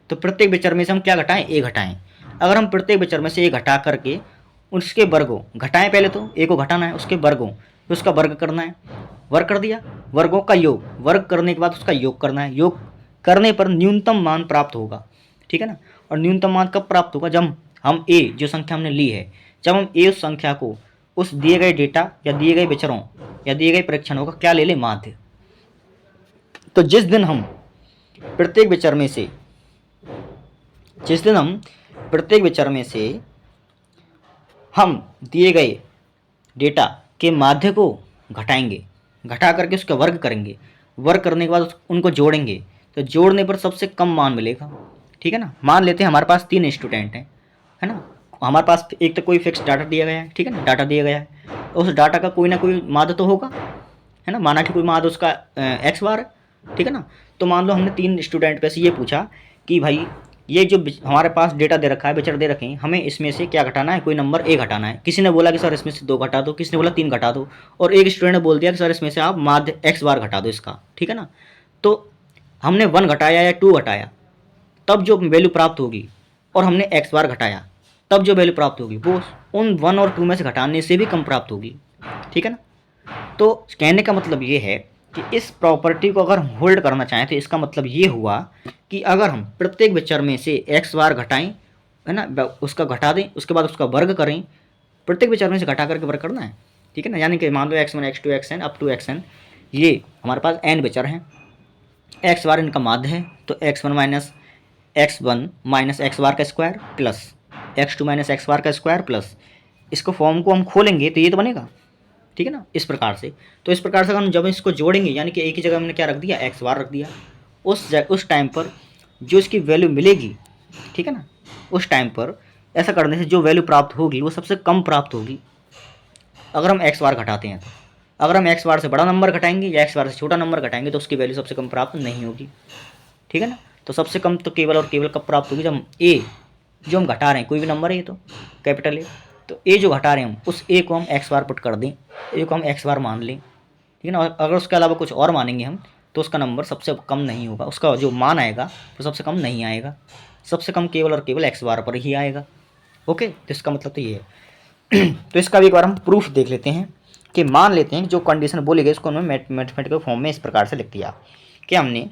तो प्रत्येक विचर में से हम क्या घटाएं, ए घटाएं। अगर हम प्रत्येक विचर में से ए घटा करके उसके वर्गों घटाएं, पहले तो ए को घटाना है, उसके वर्गों, फिर उसका वर्ग करना है, वर्ग कर दिया, वर्गों का योग, वर्ग करने के बाद उसका योग करना है, योग करने पर न्यूनतम मान प्राप्त होगा। ठीक है ना। और न्यूनतम मान कब प्राप्त होगा, जब हम ए जो संख्या हमने ली है, जब हम ए उस संख्या को उस दिए गए डेटा या दिए गए विचरों या दिए गए परीक्षणों का क्या ले लें, माध्य। तो जिस दिन हम प्रत्येक विचर में से हम दिए गए डेटा के माध्य को घटाएंगे, घटा करके उसका वर्ग करेंगे, वर्ग करने के बाद उनको जोड़ेंगे, तो जोड़ने पर सबसे कम मान मिलेगा। ठीक है ना। मान लेते हैं हमारे पास 3 स्टूडेंट हैं, है ना, हमारे पास एक तो कोई फिक्स डाटा दिया गया है, ठीक है ना, डाटा दिया गया है, उस डाटा का कोई ना कोई माध्य तो होगा, है ना, माना कि कोई माध्य उसका एक्स बार है। ठीक है ना। तो मान लो हमने 3 स्टूडेंट पे से ये पूछा कि भाई ये जो हमारे पास डेटा दे रखा है, विचर दे रखे हैं, हमें इसमें से क्या घटाना है, कोई नंबर ए घटाना है। किसी ने बोला कि सर इसमें से 2 घटा दो, किसी ने बोला 3 घटा दो, और एक स्टूडेंट ने बोल दिया कि सर इसमें से आप माध्य एक्स बार घटा दो इसका। ठीक है ना। तो हमने 1 घटाया या 2 घटाया, तब जो वैल्यू प्राप्त होगी, और हमने एक्स बार घटाया तब जो वैल्यू प्राप्त होगी वो उन 1 और 2 में से घटाने से भी कम प्राप्त होगी। ठीक है ना। तो कहने का मतलब ये है कि इस प्रॉपर्टी को अगर हम होल्ड करना चाहें, तो इसका मतलब ये हुआ कि अगर हम प्रत्येक विचर में से एक्स बार घटाएं, है ना, उसका घटा दें, उसके बाद उसका वर्ग करें, प्रत्येक विचर में से घटा करके वर्ग करना है। ठीक है ना। यानी कि मान लो x1 x2 xn up to xn, ये हमारे पास n विचर हैं, एक्स बार इनका माध्य है, तो x1 माइनस एक्स बार का square plus x2 minus x bar का स्क्वायर प्लस, इसको फॉर्म को हम खोलेंगे तो ये तो बनेगा। ठीक है ना, इस प्रकार से। तो इस प्रकार से हम जब इसको जोड़ेंगे, यानी कि एक ही जगह हमने क्या रख दिया, एक्स बार रख दिया, उस टाइम पर जो इसकी वैल्यू मिलेगी, ठीक है ना, उस टाइम पर ऐसा करने से जो वैल्यू प्राप्त होगी वो सबसे कम प्राप्त होगी अगर हम एक्स बार घटाते हैं तो। अगर हम एक्स बार से बड़ा नंबर घटाएंगे या एक्स बार से छोटा नंबर घटाएंगे तो उसकी वैल्यू सबसे कम प्राप्त नहीं होगी, ठीक है ना। तो सबसे कम तो केवल और केवल कब प्राप्त होगी, जब ए जो हम घटा रहे हैं, कोई भी नंबर है ये तो कैपिटल ए, तो ए जो घटा रहे हैं हम उस ए को हम एक्स बार पुट कर दें, ए को हम एक्स बार मान लें, ठीक है ना। अगर उसके अलावा कुछ और मानेंगे हम तो उसका नंबर सबसे कम नहीं होगा, उसका जो मान आएगा वो सबसे कम नहीं आएगा, सबसे कम केवल और केवल एक्स बार पर ही आएगा। ओके, तो इसका मतलब तो ये है। तो इसका भी एक बार हम प्रूफ देख लेते हैं कि मान लेते हैं जो कंडीशन बोली गई उसको हमने मैथमेटिकल फॉर्म में इस प्रकार से लिख दिया कि हमने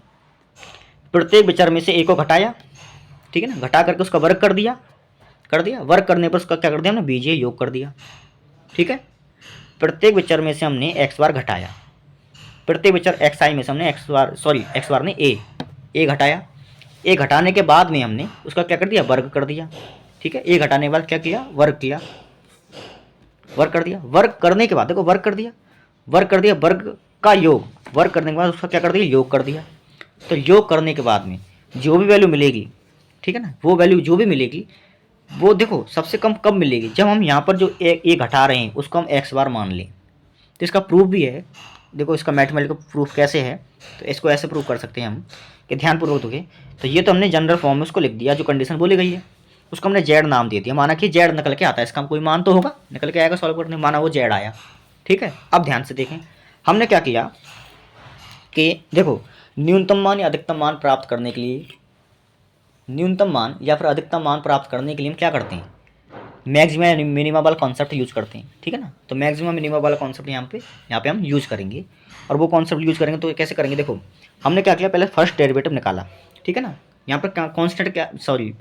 प्रत्येक विचार में से ए को घटाया, ठीक है ना, घटा करके उसका वर्ग कर दिया, वर्ग करने पर उसका क्या कर दिया हमने बीजीय योग कर दिया, ठीक है। प्रत्येक विचार में से हमने एक्स बार घटाया, प्रत्येक विचार एक्स आई में से हमने एक्स बार ने ए घटाया, ए घटाने के बाद में हमने उसका क्या कर दिया वर्ग कर दिया, ठीक है। ए घटाने के बाद क्या किया वर्ग किया, वर्ग कर दिया, वर्ग करने के बाद देखो वर्ग कर दिया, वर्ग का योग, वर्ग करने के बाद उसका क्या कर दिया योग कर दिया। तो योग करने के बाद में जो भी वैल्यू मिलेगी, ठीक है ना, वो वैल्यू जो भी मिलेगी वो देखो सबसे कम कब मिलेगी, जब हम यहाँ पर जो ए घटा रहे हैं उसको हम एक्स बार मान लें। तो इसका प्रूफ भी है, देखो इसका मैथमेटिकल प्रूफ कैसे है, तो इसको ऐसे प्रूफ कर सकते हैं हम कि ध्यानपूर्वक देखिए। तो ये तो हमने जनरल फॉर्म में उसको लिख दिया, जो कंडीशन बोली गई है उसको हमने जेड नाम दे दिया, माना कि जेड निकल के आता है, इसका कोई मान तो होगा निकल के आएगा सॉल्व करने, माना वो जेड आया, ठीक है। अब ध्यान से देखें हमने क्या किया कि देखो न्यूनतम मान या अधिकतम मान प्राप्त करने के लिए, न्यूनतम मान या फिर अधिकतम मान प्राप्त करने के लिए हम क्या करते हैं, मैक्सिमम मिनिमम वाला कॉन्सेप्ट यूज करते हैं, ठीक है ना। तो मैक्सिमम मिनिमम वाला कॉन्सेप्ट यहाँ पे हम यूज करेंगे, और वो कॉन्सेप्ट यूज करेंगे तो कैसे करेंगे, देखो हमने क्या किया पहले फर्स्ट डेरिवेटिव निकाला, ठीक है ना। यहाँ पर कॉन्स्टेंट क्या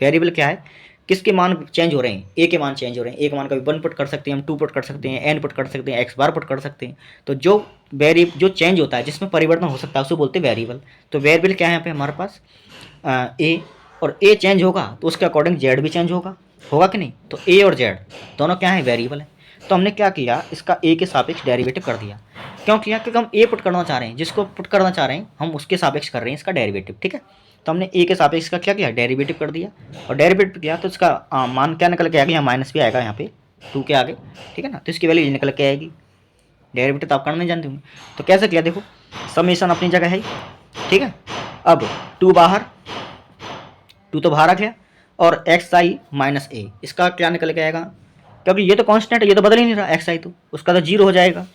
वेरिएबल क्या है, किसके मान चेंज हो रहे हैं, ए के मान चेंज हो रहे हैं, ए के मान कभी 1 पुट कर सकते हैं हम, 2 पुट कर सकते हैं, एन पुट कर सकते हैं, एक्स बार पुट कर सकते हैं। तो जो चेंज होता है जिसमें परिवर्तन हो सकता है उसको बोलते हैं वेरिएबल। तो वेरिएबल क्या है यहाँ पे हमारे पास ए, और ए चेंज होगा तो उसके अकॉर्डिंग जेड भी चेंज होगा कि नहीं। तो ए और जेड दोनों क्या है वेरिएबल है। तो हमने क्या किया इसका ए के सापेक्ष डेरिवेटिव कर दिया, क्यों किया, क्योंकि हम ए पुट करना चाह रहे हैं, जिसको पुट करना चाह रहे हैं हम उसके सापेक्ष कर रहे हैं इसका डेरिवेटिव, ठीक है। तो हमने ए के सापेक्ष का क्या किया डेरिवेटिव कर दिया, और डेरिवेटिव किया तो इसका मान क्या निकल के आएगा, यहाँ माइनस भी आएगा यहाँ पे 2 के आगे, ठीक है ना। तो इसकी वैल्यू निकल के आएगी, डेरिवेटिव तो आप करना नहीं जानते होंगे। तो कैसे किया देखो, समेशन अपनी जगह है, ठीक है। अब 2 बाहर, 2 तो बाहर आ गया, और एक्स आई माइनस ए इसका क्या निकल के आएगा, क्योंकि ये तो कांस्टेंट है, ये तो बदल ही नहीं रहा, एक्स आई तो उसका तो 0 हो जाएगा,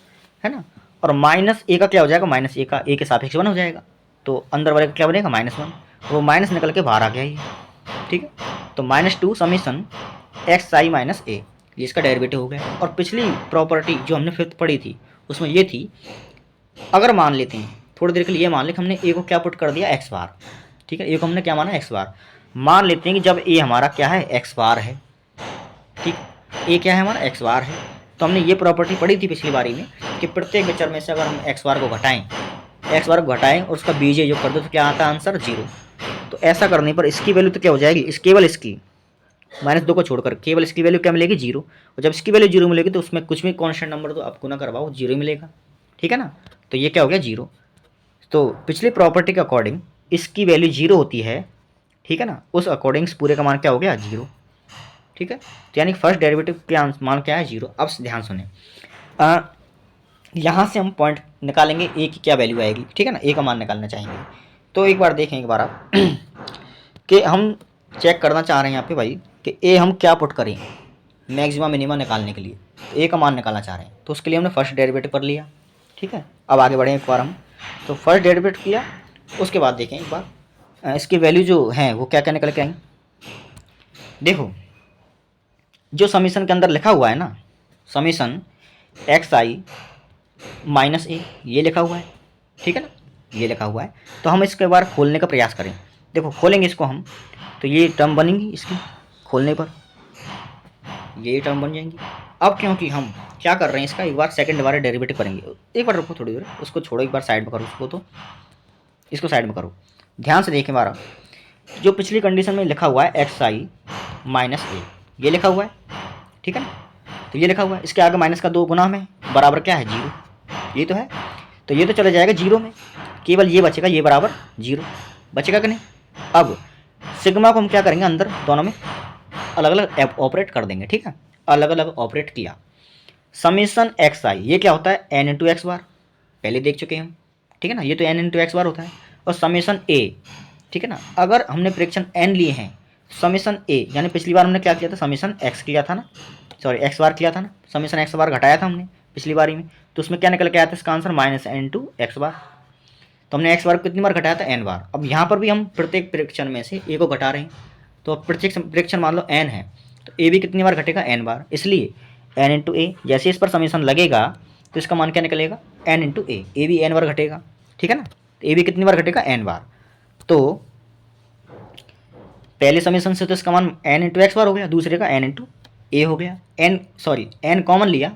है ना। और माइनस ए का क्या हो जाएगा, माइनस ए का ए के सापेक्ष 1 हो जाएगा, तो अंदर वाले का क्या बनेगा -1, वो माइनस निकल के बाहर आ गया ये, ठीक है। तो -2 समीशन एक्स आई माइनस ए ये इसका डेरिवेटिव हो गया। और पिछली प्रॉपर्टी जो हमने फिफ्थ पढ़ी थी उसमें ये थी, अगर मान लेते हैं थोड़ी देर के लिए ये मान लें कि हमने ए को क्या पुट कर दिया एक्स बार, ठीक है, ए को हमने क्या माना एक्स बार, मान लेते हैं कि जब ए हमारा क्या है एक्स बार है, ठीक, ए क्या है हमारा एक्स बार है, तो हमने ये प्रॉपर्टी पढ़ी थी पिछली बारी में कि प्रत्येक वेक्टर में से अगर हम एक्स बार को घटाएं और उसका बीजीय योग कर दो तो क्या आता है आंसर 0। तो ऐसा करने पर इसकी वैल्यू तो क्या हो जाएगी, केवल इसकी -2 को छोड़कर केवल इसकी वैल्यू क्या मिलेगी 0, और जब इसकी वैल्यू 0 मिलेगी तो उसमें कुछ भी कॉन्स्टेंट नंबर तो आप गुना करवाओ 0 मिलेगा, ठीक है ना। तो ये क्या हो गया 0। तो पिछली प्रॉपर्टी के अकॉर्डिंग इसकी वैल्यू 0 होती है, ठीक है ना, उस अकॉर्डिंग पूरे का मान क्या हो गया 0, ठीक है। तो यानी फर्स्ट डेरिवेटिव का मान क्या है 0। अब ध्यान सुने, यहाँ से हम पॉइंट निकालेंगे ए की क्या वैल्यू आएगी, ठीक है ना, ए का मान निकालना चाहेंगे। तो एक बार देखें एक बार आप कि हम चेक करना चाह रहे हैं यहाँ पे भाई कि ए हम क्या पुट करें मैक्सिमम मिनिमम निकालने के लिए, तो ए का मान निकालना चाह रहे हैं, तो उसके लिए हमने फर्स्ट डेरिवेटिव कर लिया, ठीक है। अब आगे बढ़ें एक बार हम, तो फर्स्ट डेरिवेटिव किया, उसके बाद देखें एक बार इसकी वैल्यू जो है वो क्या क्या निकल के आई। देखो जो समीशन के अंदर लिखा हुआ है ना, समीशन एक्स आई माइनस ए ये लिखा हुआ है, ठीक है ना, ये लिखा हुआ है। तो हम इसके बार खोलने का प्रयास करें, देखो खोलेंगे इसको हम, तो ये टर्म बनेंगी इसकी, खोलने पर ये टर्म बन जाएंगी। अब क्योंकि हम क्या कर रहे हैं इसका एक बार सेकंड वाला डेरिवेटिव करेंगे, एक बार रुको थोड़ी देर, उसको छोड़ो एक बार साइड में करो उसको, तो इसको साइड में करो, ध्यान से देखें हमारा जो पिछली कंडीशन में लिखा हुआ है एक्स आई माइनस ए ये लिखा हुआ है, ठीक है ना। तो ये लिखा हुआ है, इसके आगे माइनस का 2 गुना में बराबर क्या है 0, ये तो है, तो ये तो चला जाएगा 0 में, केवल ये बचेगा, ये बराबर 0 बचेगा कि नहीं। अब सिग्मा को हम क्या करेंगे अंदर दोनों में अलग अलग ऑपरेट कर देंगे, ठीक है, अलग अलग ऑपरेट किया समीशन एक्स आई, ये क्या होता है एन इंटू एक्स बार, पहले देख चुके हैं हम, ठीक है ना, ये तो एन इंटू एक्स बार होता है। और समीशन ए, ठीक है ना, अगर हमने प्रेक्षण एन लिए हैं, समीशन ए यानी पिछली बार हमने क्या किया था, समीशन एक्स किया था ना, सॉरी एक्स बार किया था ना, समीशन एक्स बार घटाया था हमने पिछली बारी में, तो उसमें क्या निकल के आया था इसका answer minus n two x bar. तो हमने एक्स बार को कितनी बार घटाया था, एन बार। अब यहाँ पर भी हम प्रत्येक प्रेक्षण में से ए को घटा रहे हैं, तो अब प्रत्येक प्रेक्षण मान लो एन है, तो ए भी कितनी बार घटेगा, एन बार। इसलिए एन इंटू ए, जैसे इस पर समीशन लगेगा तो इसका मान क्या निकलेगा, एन इंटू ए भी एन बार घटेगा, ठीक है ना, तो ए भी कितनी बार घटेगा, एन बार। तो पहले समीशन से तो इसका मान एन इंटू एक्स बार हो गया, दूसरे का एन इंटू ए हो गया। एन कॉमन लिया,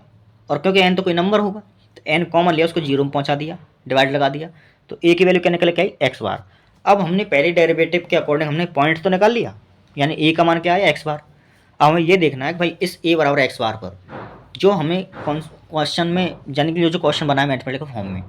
और क्योंकि एन तो कोई नंबर होगा तो एन कॉमन लिया, उसको जीरो में पहुंचा दिया, डिवाइड लगा दिया, तो ए की वैल्यू क्या निकल के आई, एक्स बार। अब हमने पहले डेरिवेटिव के अकॉर्डिंग हमने पॉइंट तो निकाल लिया, यानी ए का मान क्या आया, एक्स बार। अब हमें ये देखना है कि भाई इस ए बराबर एक्स बार पर जो हमें क्वेश्चन में यानी कि जो क्वेश्चन बनाया मैथमेटिकल फॉर्म में,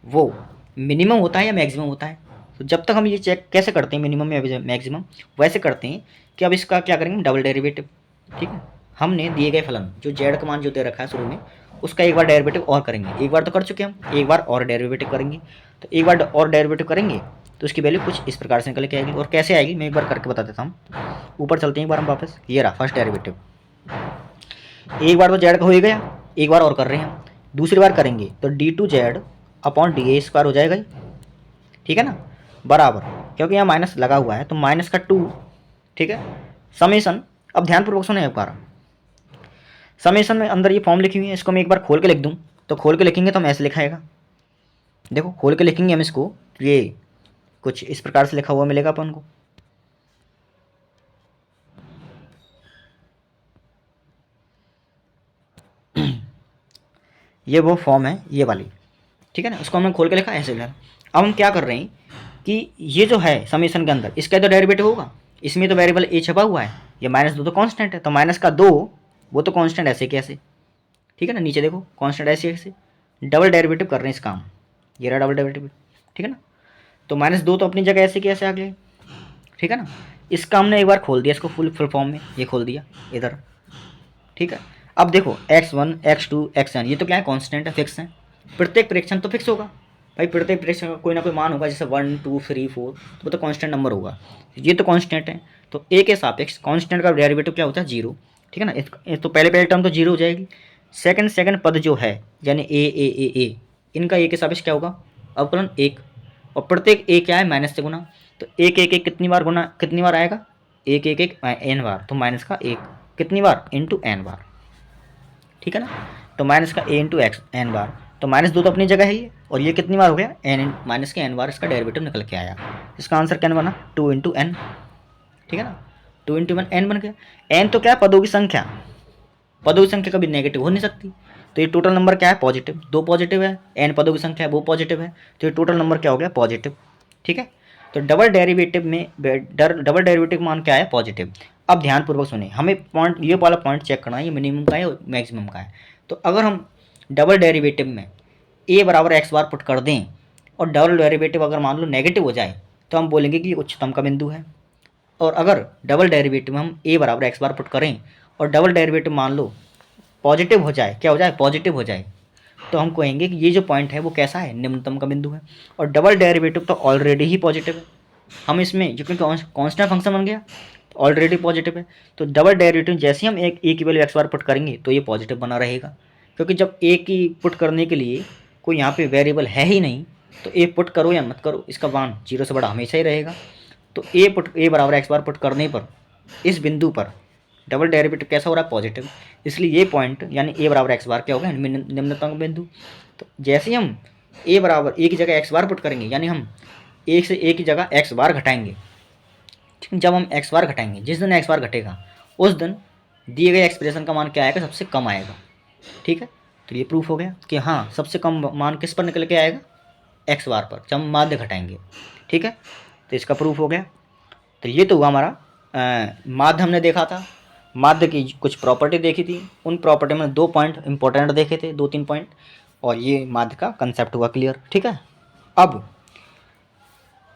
वो मिनिमम होता है या मैक्सिमम होता है। तो जब तक हम ये चेक कैसे करते हैं मिनिमम या मैक्सिमम, वैसे करते हैं कि अब इसका क्या करेंगे, डबल डेरिवेटिव, ठीक है। हमने दिए गए फलन जो जेड का मान जो दे रखा है शुरू में, उसका एक बार डेरिवेटिव और करेंगे, एक बार तो कर चुके हम, एक बार और डेरिवेटिव करेंगे। तो एक बार और डेरिवेटिव करेंगे तो उसकी वैल्यू कुछ इस प्रकार से निकल के आएगी। और कैसे आएगी मैं एक बार करके बता देता हूँ। ऊपर चलते हैं एक बार हम वापस, ये रहा फर्स्ट डेरिवेटिव, एक बार तो जेड का हो ही गया, एक बार और कर रहे हैं हम, दूसरी बार करेंगे तो D two Z upon D A square हो जाएगा ही, ठीक है ना, बराबर, क्योंकि यहाँ माइनस लगा हुआ है तो माइनस का 2, ठीक है, समेशन। अब ध्यानपूर्वक सुने एक बार, समेशन में अंदर ये फॉर्म लिखी हुई है, इसको मैं एक बार खोल के लिख दूँ, तो खोल के लिखेंगे तो हम ऐसे लिखाएगा, देखो खोल के लिखेंगे हम इसको, ये कुछ इस प्रकार से लिखा हुआ मिलेगा अपन को, ये वो फॉर्म है ये वाली, ठीक है ना, उसको हमने खोल के लिखा ऐसे लिखा। अब हम क्या कर रहे हैं कि ये जो है समीशन के अंदर इसका तो डेरिवेटिव होगा, इसमें तो वेरिएबल ए छपा हुआ है, ये -2 तो कांस्टेंट है, तो माइनस का 2 वो तो कांस्टेंट ऐसे कैसे, ठीक है ना, नीचे देखो कांस्टेंट ऐसे कैसे, डबल डेरिवेटिव कर रहे हैं इस काम, ये रहा डबल डेरिवेटिव, ठीक है ना। तो -2 तो अपनी जगह ऐसे कैसे आ गए, ठीक है ना। इसका हमने एक बार खोल दिया, इसको फुल फॉर्म में ये खोल दिया इधर, ठीक है। अब देखो x1 x2 xn ये तो क्या है, कांस्टेंट है, फिक्स है, प्रत्येक प्रेक्षण तो फिक्स होगा भाई, प्रत्येक प्रेक्षण का कोई ना कोई मान होगा, जैसे 1 2 3 4 तो वो तो कांस्टेंट नंबर होगा, ये तो कांस्टेंट है। तो ए के सापेक्ष कांस्टेंट का डेरिवेटिव क्या होता है, 0, ठीक है ना। तो पहले टर्म तो 0 हो जाएगी, सेकंड पद जो है यानी ए इनका ए के सापेक्ष क्या होगा, अवकलन 1, और प्रत्येक ए क्या है, माइनस से गुना, तो एक कितनी बार गुना, कितनी बार आएगा, एक एन बार, तो माइनस का 1 कितनी बार, इंटू एन बार, ठीक है ना। तो माइनस का ए इंटू एक्स एन बार, तो -2 तो अपनी जगह है ये, और ये कितनी बार हो गया, एन माइनस के एन बार, इसका डेरिवेटिव निकल के आया। इसका आंसर क्या बना, 2 इंटू एन, ठीक है ना, 2 इंटू एन बन गया। एन तो क्या है, पदों की संख्या, पदों की संख्या कभी नेगेटिव हो नहीं सकती, तो ये टोटल नंबर क्या है, पॉजिटिव, 2 पॉजिटिव है, एन पदों की संख्या है वो पॉजिटिव है, तो ये टोटल नंबर क्या हो गया, पॉजिटिव, ठीक है। तो डबल डेरिवेटिव मान क्या है, पॉजिटिव। अब ध्यानपूर्वक सुने, हमें पॉइंट ये वाला पॉइंट चेक करना है, ये मिनिमम का है मैक्सिमम का है। तो अगर हम डबल डेरिवेटिव में ए बराबर एक्स बार पुट कर दें और डबल डेरिवेटिव अगर मान लो नेगेटिव हो जाए तो हम बोलेंगे कि ये उच्चतम का बिंदु है। और अगर डबल डेरिवेटिव में हम ए बराबर एक्स बार पुट करें और डबल डेरिवेटिव मान लो पॉजिटिव हो जाए, क्या हो जाए, पॉजिटिव हो जाए, तो हम कहेंगे कि ये जो पॉइंट है वो कैसा है, निम्नतम का बिंदु है। और डबल डेरिवेटिव तो ऑलरेडी ही पॉजिटिव है, हम इसमें जो क्योंकि कांस्टेंट फंक्शन बन गया तो ऑलरेडी पॉजिटिव है, तो डबल डेरिवेटिव जैसे ही हम एक ए की वैल्यू एक्स बार पुट करेंगे तो ये पॉजिटिव बना रहेगा, क्योंकि जब ए की पुट करने के लिए कोई यहाँ पे वेरिएबल है ही नहीं, तो ए पुट करो या मत करो इसका मान 0 से बड़ा हमेशा ही रहेगा। तो ए बराबर एक्स बार पुट करने पर इस बिंदु पर डबल डेरिवेटिव कैसा हो रहा है, पॉजिटिव, इसलिए ये पॉइंट यानी ए बराबर एक्स बार क्या होगा, निम्नतम बिंदु। तो जैसे ही हम ए बराबर ए की जगह एक्स बार पुट करेंगे, यानी हम एक से ए की जगह एक्स बार घटाएंगे, ठीक, जब हम एक्स बार घटाएंगे, जिस दिन एक्स बार घटेगा उस दिन दिए गए एक्सप्रेशन का मान क्या आएगा, सबसे कम आएगा, ठीक है। तो ये प्रूफ हो गया कि हाँ सबसे कम मान किस पर निकल के आएगा, एक्स बार पर, जब हम माध्य घटाएंगे, ठीक है। तो इसका प्रूफ हो गया। तो ये तो हुआ हमारा माध्य हमने देखा था, माध्य की कुछ प्रॉपर्टी देखी थी, उन प्रॉपर्टी में 2 पॉइंट इंपॉर्टेंट देखे थे, 2-3 पॉइंट, और ये माध्य का कंसेप्ट हुआ क्लियर, ठीक है। अब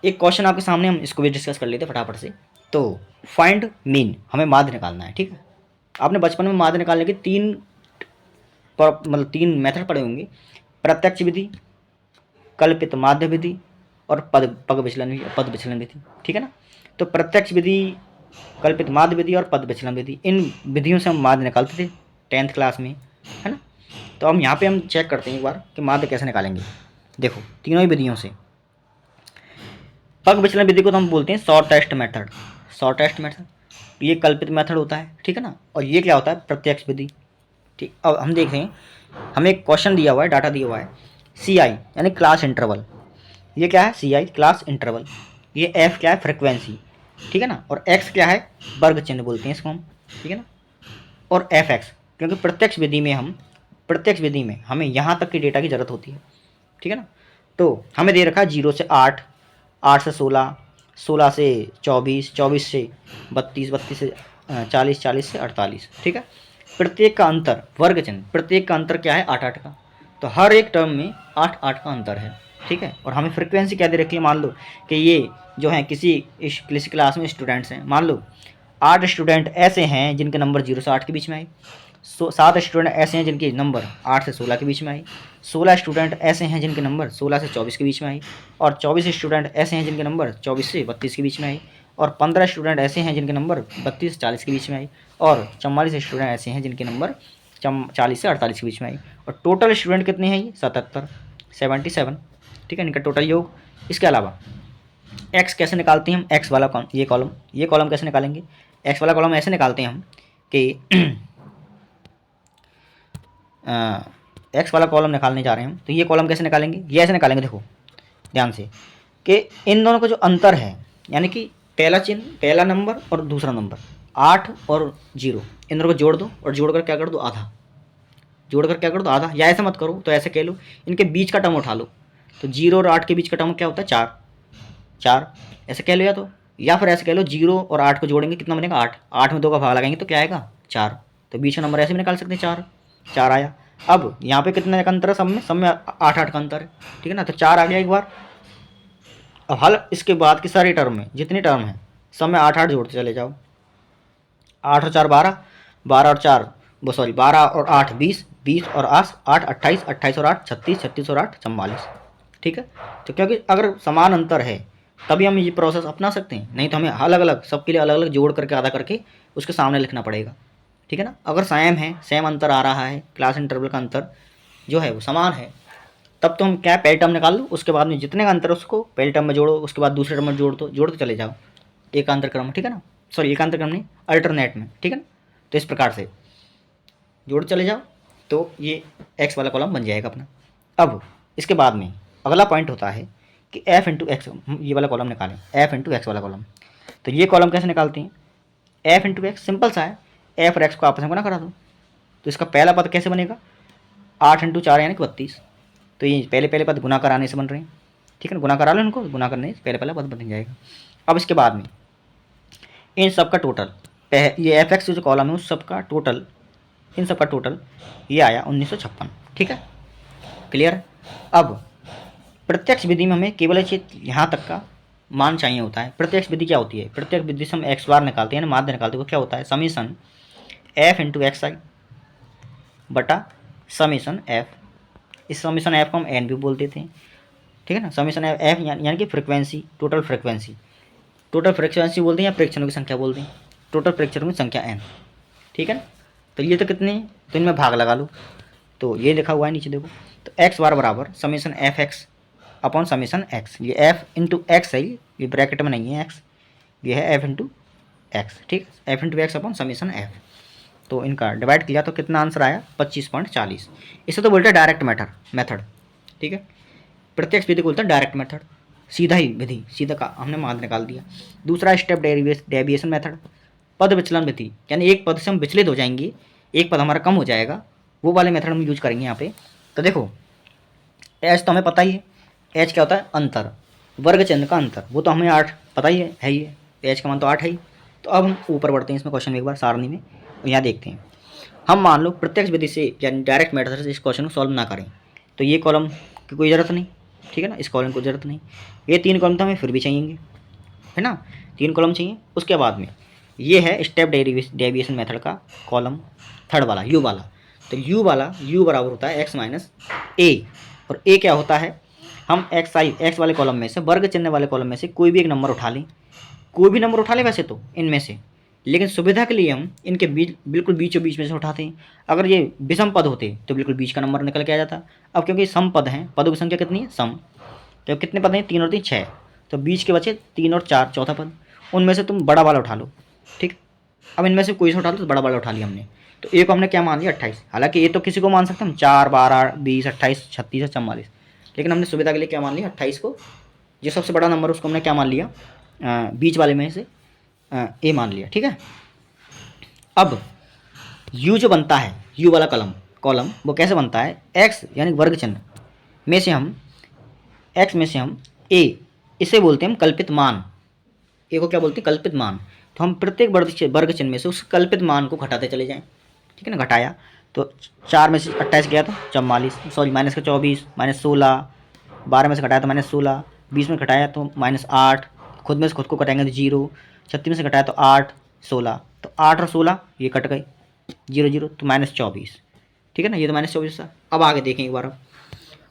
एक क्वेश्चन आपके सामने, हम इसको भी डिस्कस कर लेते फटाफट से। तो फाइंड मीन, हमें माध्य निकालना है, ठीक है। आपने बचपन में माध्य निकालने के 3 मतलब 3 मेथड पढ़े होंगे, प्रत्यक्ष विधि, कल्पित माध्य विधि और पद विचलन विधि, ठीक है ना। तो प्रत्यक्ष विधि, कल्पित माध्य विधि और पद विचलन विधि, इन विधियों से हम माध्य निकालते थे 10th क्लास में, है ना। तो हम यहाँ पे हम चेक करते हैं एक बार कि माध्य कैसे निकालेंगे। देखो तीनों ही विधियों से, पग विचलन विधि को तो हम बोलते हैं शॉर्टेस्ट मेथड, शॉर्टेस्ट मेथड, ये कल्पित मेथड होता है, ठीक है ना। और ये क्या होता है, प्रत्यक्ष विधि, ठीक। अब हम देख रहे हैं, हमें एक क्वेश्चन दिया हुआ है, डाटा दिया हुआ है, सी आई यानी क्लास इंटरवल, ये क्या है, सी आई क्लास इंटरवल, ये एफ क्या है, फ्रिक्वेंसी, ठीक है ना। और एक्स क्या है, वर्ग चिन्ह बोलते हैं इसको हम, ठीक है ना। और एफ एक्स, क्योंकि प्रत्यक्ष विधि में हमें यहाँ तक के डेटा की ज़रूरत होती है, ठीक है ना। तो हमें दे रखा है 0 से 8, 8 से 16, 16 से 24, 24 से 32, 32 से 40, 40 से 48, ठीक है। प्रत्येक का अंतर वर्ग चिन्ह, प्रत्येक का अंतर क्या है, 8 का। तो हर एक टर्म में 8 का अंतर है, ठीक है। और हमें फ्रिक्वेंसी क्या दे रखी है, मान लो कि ये जो है किसी क्लास में स्टूडेंट्स हैं, मान लो 8 स्टूडेंट ऐसे हैं जिनके नंबर 0 से 8 के बीच में आए, 7 स्टूडेंट ऐसे हैं जिनके नंबर 8 से 16 के बीच में आए, 16 स्टूडेंट ऐसे हैं जिनके नंबर 16 से 24 के बीच में आए, और 24 स्टूडेंट ऐसे हैं जिनके नंबर 24 से 32 के बीच में आए, और 15 स्टूडेंट ऐसे हैं जिनके नंबर 32 से 40 के बीच में आए, और 44 स्टूडेंट ऐसे हैं जिनके नंबर 40 से 48 के बीच में आए। और टोटल स्टूडेंट कितने हैं, ये 77, ठीक है, इनका टोटल योग। इसके अलावा एक्स कैसे निकालते हैं हम, एक्स वाला ये कॉलम कैसे निकालेंगे, एक्स वाला कॉलम ऐसे निकालते हैं हम कि एक्स वाला कॉलम निकालने जा रहे हैं हम, तो ये कॉलम कैसे निकालेंगे, ये ऐसे निकालेंगे, देखो ध्यान से, कि इन दोनों का जो अंतर है, यानी कि पहला चिन्ह, पहला नंबर और दूसरा नंबर 8 और 0, इन दोनों को जोड़ दो, और जोड़कर क्या कर दो, आधा, जोड़कर क्या कर दो, आधा। या ऐसा मत करो तो ऐसे कह लो, इनके बीच का टर्म उठा लो, तो 0 और 8 के बीच का टर्म क्या होता है, 4, ऐसे कह लो। या फिर ऐसे कह लो 0 और 8 को जोड़ेंगे कितना बनेगा, 8, 8 में 2 का भाग लगाएंगे तो क्या आएगा, 4। तो बीच का नंबर ऐसे भी निकाल सकते हैं, 4 आया। अब यहाँ पे कितने का अंतर है, सब में 8 का अंतर है, ठीक है ना। तो 4 आ गया एक बार। अब हल इसके बाद की सारी टर्म में, जितनी टर्म है सब में 8 जोड़ते चले जाओ, 8 और 4 12, 12 और 4 12 और 8 20, 20 और 8 28, 28 और 8 36, 36 और 8 44, ठीक है। तो क्योंकि अगर समान अंतर है तभी हम ये प्रोसेस अपना सकते हैं, नहीं तो हमें अलग अलग सबके लिए अलग अलग जोड़ करके आधा करके उसके सामने लिखना पड़ेगा, ठीक है ना। अगर सेम अंतर आ रहा है, क्लास इंटरवल का अंतर जो है वो समान है, तब तो हम क्या पहले टर्म निकाल लो, उसके बाद में जितने का अंतर है उसको पहले टर्म में जोड़ो, उसके बाद दूसरे टर्म में जोड़ते चले जाओ एकांतर क्रम में, ठीक है ना, सॉरी एकांतर क्रम नहीं, अल्टरनेट में, ठीक है ना। तो इस प्रकार से जोड़ते चले जाओ, तो ये एक्स वाला कॉलम बन जाएगा अपना। अब इसके बाद में अगला पॉइंट होता है कि एफ इंटू एक्स, ये वाला कॉलम निकालें, एफ इंटू एक्स वाला कॉलम। तो ये कॉलम कैसे निकालते हैं, एफ इंटू एक्स, सिंपल सा है, एफ और एक्स को आपस में गुना करा दो। तो इसका पहला पद कैसे बनेगा, 8 इंटू 4 यानी कि 32। तो ये पहले पद गुना कराने से बन रहे हैं, ठीक है ना, गुना करा लो इनको, गुना करने से पहले पद बन जाएगा। अब इसके बाद में इन सब का टोटल, ये एफ एक्स जो कॉलम है उस सब का टोटल, इन सब का टोटल ये आया 1956, ठीक है, क्लियर है। अब प्रत्यक्ष विधि में हमें केवल यहाँ तक का मान चाहिए होता है। प्रत्यक्ष विधि क्या होती है, प्रत्यक्ष विधि से हम एक्स बार निकालते हैं, माध्य निकालते हैं, वो क्या होता है, समीशन एफ इंटू एक्स आई बटा समीशन एफ, इस समीशन एफ को हम एन भी बोल देते हैं, ठीक है ना। समीशन एफ यानी कि फ्रिक्वेंसी, टोटल फ्रिक्वेंसी बोलते हैं, या प्रेक्षणों की संख्या बोलते हैं, टोटल प्रेक्षणों की संख्या एन, ठीक है ना। तो ये तो कितने हैं, तो इनमें भाग लगा लो, तो ये लिखा हुआ है नीचे देखो, तो एक्स बार बराबर summation F x upon summation x, ये एफ इंटू एक्स है, ये ब्रैकेट में नहीं है एक्स, ये है एफ इंटू एक्स, ठीक, F into x upon summation F. तो इनका डिवाइड किया तो कितना आंसर आया, 25.40। इसे तो बोलते हैं डायरेक्ट मेथड, ठीक है, प्रत्यक्ष विधि को बोलते हैं डायरेक्ट मेथड, सीधा ही विधि, सीधा का हमने मान निकाल दिया। दूसरा स्टेप डेविएशन मेथड, पद विचलन विधि, यानी एक पद से हम विचलित हो जाएंगे, एक पद हमारा कम हो जाएगा, वो वाले मेथड हम यूज करेंगे यहाँ पे। तो देखो एच तो हमें पता ही है, एच क्या होता है, अंतर, वर्ग चिन्ह का अंतर, वो तो हमें 8 पता ही है ही है, एच का मान तो 8 है ही। तो अब हम ऊपर बढ़ते हैं इसमें क्वेश्चन में एक बार सारणी में, यहाँ देखते हैं। हम मान लो प्रत्यक्ष विधि से यानी डायरेक्ट मेथड से इस क्वेश्चन को सॉल्व ना करें, तो ये कॉलम की कोई ज़रूरत नहीं, ठीक है ना, इस कॉलम को ज़रूरत नहीं, ये 3 कॉलम तो हमें फिर भी चाहिए, है ना, 3 कॉलम चाहिए। उसके बाद में ये है स्टेप डेविएशन मेथड का कॉलम थर्ड वाला, यू वाला, तो u बराबर होता है x माइनस a, और a क्या होता है, हम x वाले कॉलम में से, वर्ग चिन्ह वाले कॉलम में से कोई भी एक नंबर उठा लें, कोई भी नंबर उठा लें वैसे तो इनमें से, लेकिन सुविधा के लिए हम इनके बिल्कुल बीचों बीच में से उठाते हैं। अगर ये विषम पद होते तो बिल्कुल बीच का नंबर निकल के आ जाता। अब क्योंकि सम पद हैं, पदों की संख्या कितनी है, सम, तो कितने पद हैं, 3 और 3 6, तो बीच के बचे 3 और 4 चौथा पद, उनमें से तुम बड़ा वाला उठा लो। ठीक, अब इनमें से कोई सा उठा लो, तो बड़ा वाला उठा लिया हमने। तो ए को हमने क्या मान लिया, 28। हालांकि ये तो किसी को मान सकते हैं हम, 4 12 20 28 36 44, लेकिन हमने सुविधा के लिए क्या मान लिया, 28 को, जो सबसे बड़ा नंबर उसको हमने क्या मान लिया, बीच वाले में से ए मान लिया। ठीक है, अब u जो बनता है, u वाला कॉलम वो कैसे बनता है, x यानी वर्ग चिन्ह में से हम, x में से हम a, इसे बोलते हैं हम कल्पित मान, a को क्या बोलते हैं, कल्पित मान। तो हम प्रत्येक वर्ग चिन्ह में से उस कल्पित मान को घटाते चले जाएं। ठीक है ना, घटाया तो 4 में से 28 गया तो 44, सॉरी माइनस का 24, माइनस 16, 12 में से घटाया तो माइनस 16, 20 में घटाया तो माइनस 8, खुद में से खुद को कटाएंगे तो 0, 36 में से घटाया तो 8, 16, तो 8 और 16 ये कट गए, 0 0, तो माइनस 24। ठीक है ना, ये तो माइनस 24 था। अब आगे देखें एक बार, अब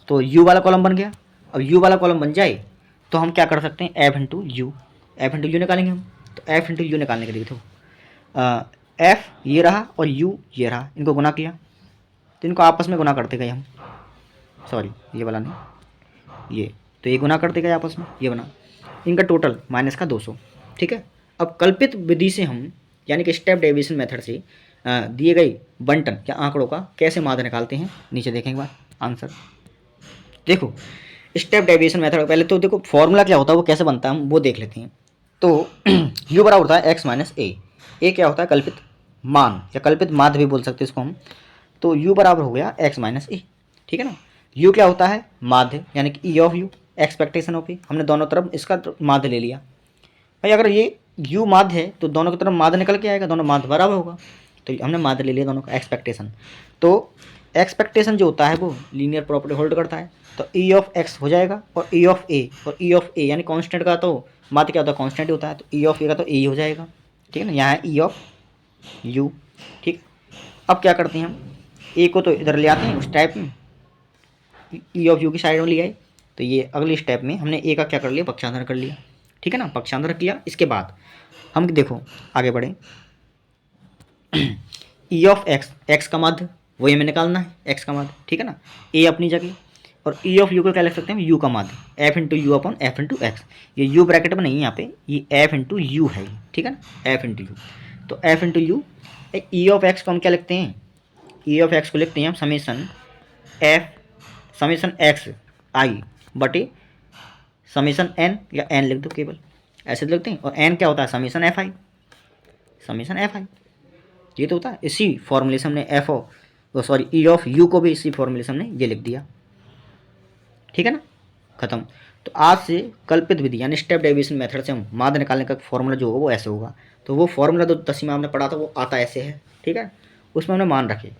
तो u वाला कॉलम बन गया। अब u वाला कॉलम बन जाए तो हम क्या कर सकते हैं, f इंटू यू निकालेंगे हम। तो f इंटू यू निकालने के लिए तो f ये रहा और u ये रहा, इनको गुना किया तो इनको आपस में गुना करते गए हम, सॉरी ये वाला नहीं, ये तो ये गुना करते गए आपस में, ये बना इनका टोटल माइनस का 200। ठीक है, अब कल्पित विधि से हम, यानी कि स्टेप डेविएशन मेथड से दिए गए बंटन या आंकड़ों का कैसे माध्य निकालते हैं, नीचे देखें एक बार आंसर। देखो स्टेप डेविएशन मेथड, पहले तो देखो फॉर्मूला क्या होता है, वो कैसे बनता है हम वो देख लेते हैं। तो u बराबर होता है x माइनस a क्या होता है, कल्पित मान या कल्पित माध्य भी बोल सकते हैं इसको हम। तो u बराबर हो गया x माइनस a। ठीक है ना, u क्या होता है, माध्य, यानी कि e of u, expectation of a, हमने दोनों तरफ इसका माध्य ले लिया। भाई अगर ये u माध्य है तो दोनों की तरफ माध्य निकल के आएगा, दोनों माध्य बराबर होगा, तो हमने माध्य ले लिया दोनों का, एक्सपेक्टेशन। तो एक्सपेक्टेशन जो होता है वो लीनियर प्रॉपर्टी होल्ड करता है, तो e ऑफ x हो जाएगा, और e ऑफ a, और e ऑफ a यानी कांस्टेंट का तो माध्य क्या होता है, कांस्टेंट होता है, तो e ऑफ a का तो a हो जाएगा। ठीक है ना, यहाँ है e ऑफ u। ठीक, अब क्या करते हैं हम, a को तो इधर ले आते हैं उस टाइप में, e ऑफ u की साइड में ले आए, तो ये अगले स्टेप में हमने a का क्या कर लिया, पक्षांतर कर लिया। ठीक है ना, पक्षांतर किया, इसके बाद हम देखो आगे बढ़े, e ऑफ x का माध्य वही हमें निकालना है, x का माध्य। ठीक है ना, a अपनी जगह, और e ऑफ u को क्या लिख सकते हैं, u का माध्य, f into you upon F into x. ये u ब्रैकेट में नहीं है यहाँ पे, ये f इंटू यू है। ठीक है ना, f इंटू यू, तो f into you, e of x को हम क्या लिखते हैं, e ऑफ x को लिखते हैं हम समीशन x आई बटे समीशन n, या n लिख दो केवल, ऐसे लिखते हैं, और n क्या होता है, समीशन एफ आई, ये तो होता है। इसी फॉर्मूले से हमने ई ऑफ यू को भी इसी फॉर्मूले से हमने ये लिख दिया। ठीक है ना, खत्म। तो आज से कल्पित विधि यानी स्टेप डेविएशन मेथड से हम माध्य निकालने का फॉर्मूला जो होगा वो ऐसे होगा। तो वो फॉर्मूला जो 10वीं में हमने पढ़ा था वो आता ऐसे है। ठीक है, उसमें हमने मान रखे,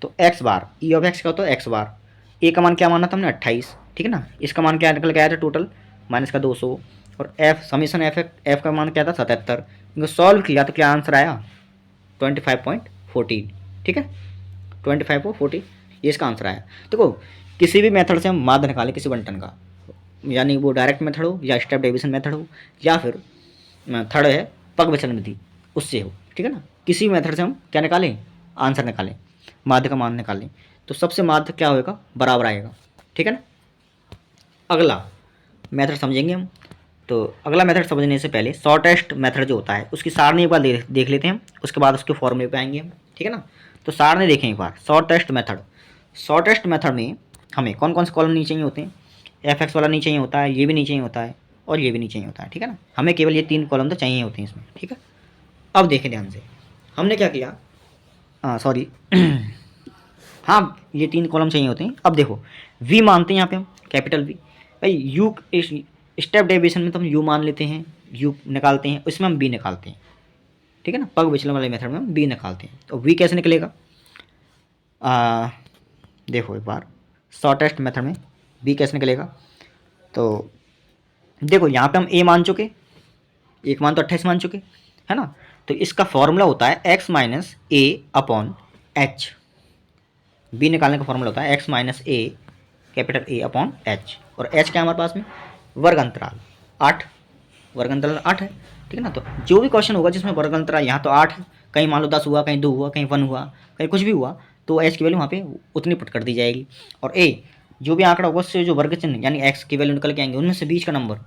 तो x bar, E of x का होता है एक्स बार, ए का मान क्या माना था हमने 28। ठीक है ना, इसका मान क्या निकल के आया था टोटल माइनस का 200, और एफ समीशन एफ का मान क्या था 77। इनको सॉल्व किया तो क्या आंसर आया 25.14। ठीक है, 25 और 40 ये इसका आंसर आया। देखो किसी भी मेथड से हम माध्य निकालें किसी बंटन का, यानी वो डायरेक्ट मेथड हो या स्टेप डेविएशन मेथड हो, या फिर थर्ड है पग विचलन विधि, उससे हो। ठीक है ना, किसी मेथड से हम क्या निकालें, आंसर निकालें, माध्य का मान निकालें, तो सबसे माध्य क्या होगा, बराबर आएगा। ठीक है ना, अगला मेथड समझेंगे हम। तो अगला मेथड समझने से पहले शॉर्टेस्ट मेथड जो होता है उसकी सारणी एक बार देख लेते हैं हम, उसके बाद उसके फॉर्मूले पे आएंगे हम। ठीक है ना, तो सारणी देखें एक बार। शॉर्टेस्ट मेथड में हमें कौन कौन से कॉलम नहीं चाहिए होते हैं, एफ एक्स वाला नहीं चाहिए होता है, ये भी नहीं चाहिए होता है, और ये भी नहीं चाहिए होता है। ठीक है ना, हमें केवल ये 3 कॉलम तो चाहिए होते हैं इसमें। ठीक है, अब देखें ध्यान से हमने क्या किया, सॉरी हाँ ये 3 कॉलम चाहिए होते हैं। अब देखो वी मानते हैं यहाँ पे हम, कैपिटल वी। भाई यू स्टेप डेविएशन में तो हम यू मान लेते हैं, यू निकालते हैं, इसमें हम बी निकालते हैं। ठीक है ना, पग विचलन वाले मेथड में हम बी निकालते हैं। तो वी कैसे निकलेगा, देखो एक बार शॉर्टेस्ट मेथड में बी कैसे निकलेगा। तो देखो यहाँ पे हम ए मान चुके, एक मान तो 28 मान चुके है ना, तो इसका फॉर्मूला होता है x minus A upon H. B निकालने का फॉर्मूला होता है x minus A capital A upon H, और एच क्या है हमारे पास में, वर्ग अंतराल 8, वर्ग अंतराल 8 है, ठीक है ना। तो जो भी क्वेश्चन होगा जिसमें वर्ग अंतराल, यहाँ तो 8 है, कहीं मान लो 10 हुआ, कहीं 2 हुआ, कहीं 1 हुआ, कहीं कुछ भी हुआ, तो एच की वैल्यू वहाँ पे उतनी पुट कर दी जाएगी। और ए जो भी आंकड़ा होगा उससे जो वर्ग चिन्ह यानी एक्स की वैल्यू निकल के आएंगे उनमें से बीच का नंबर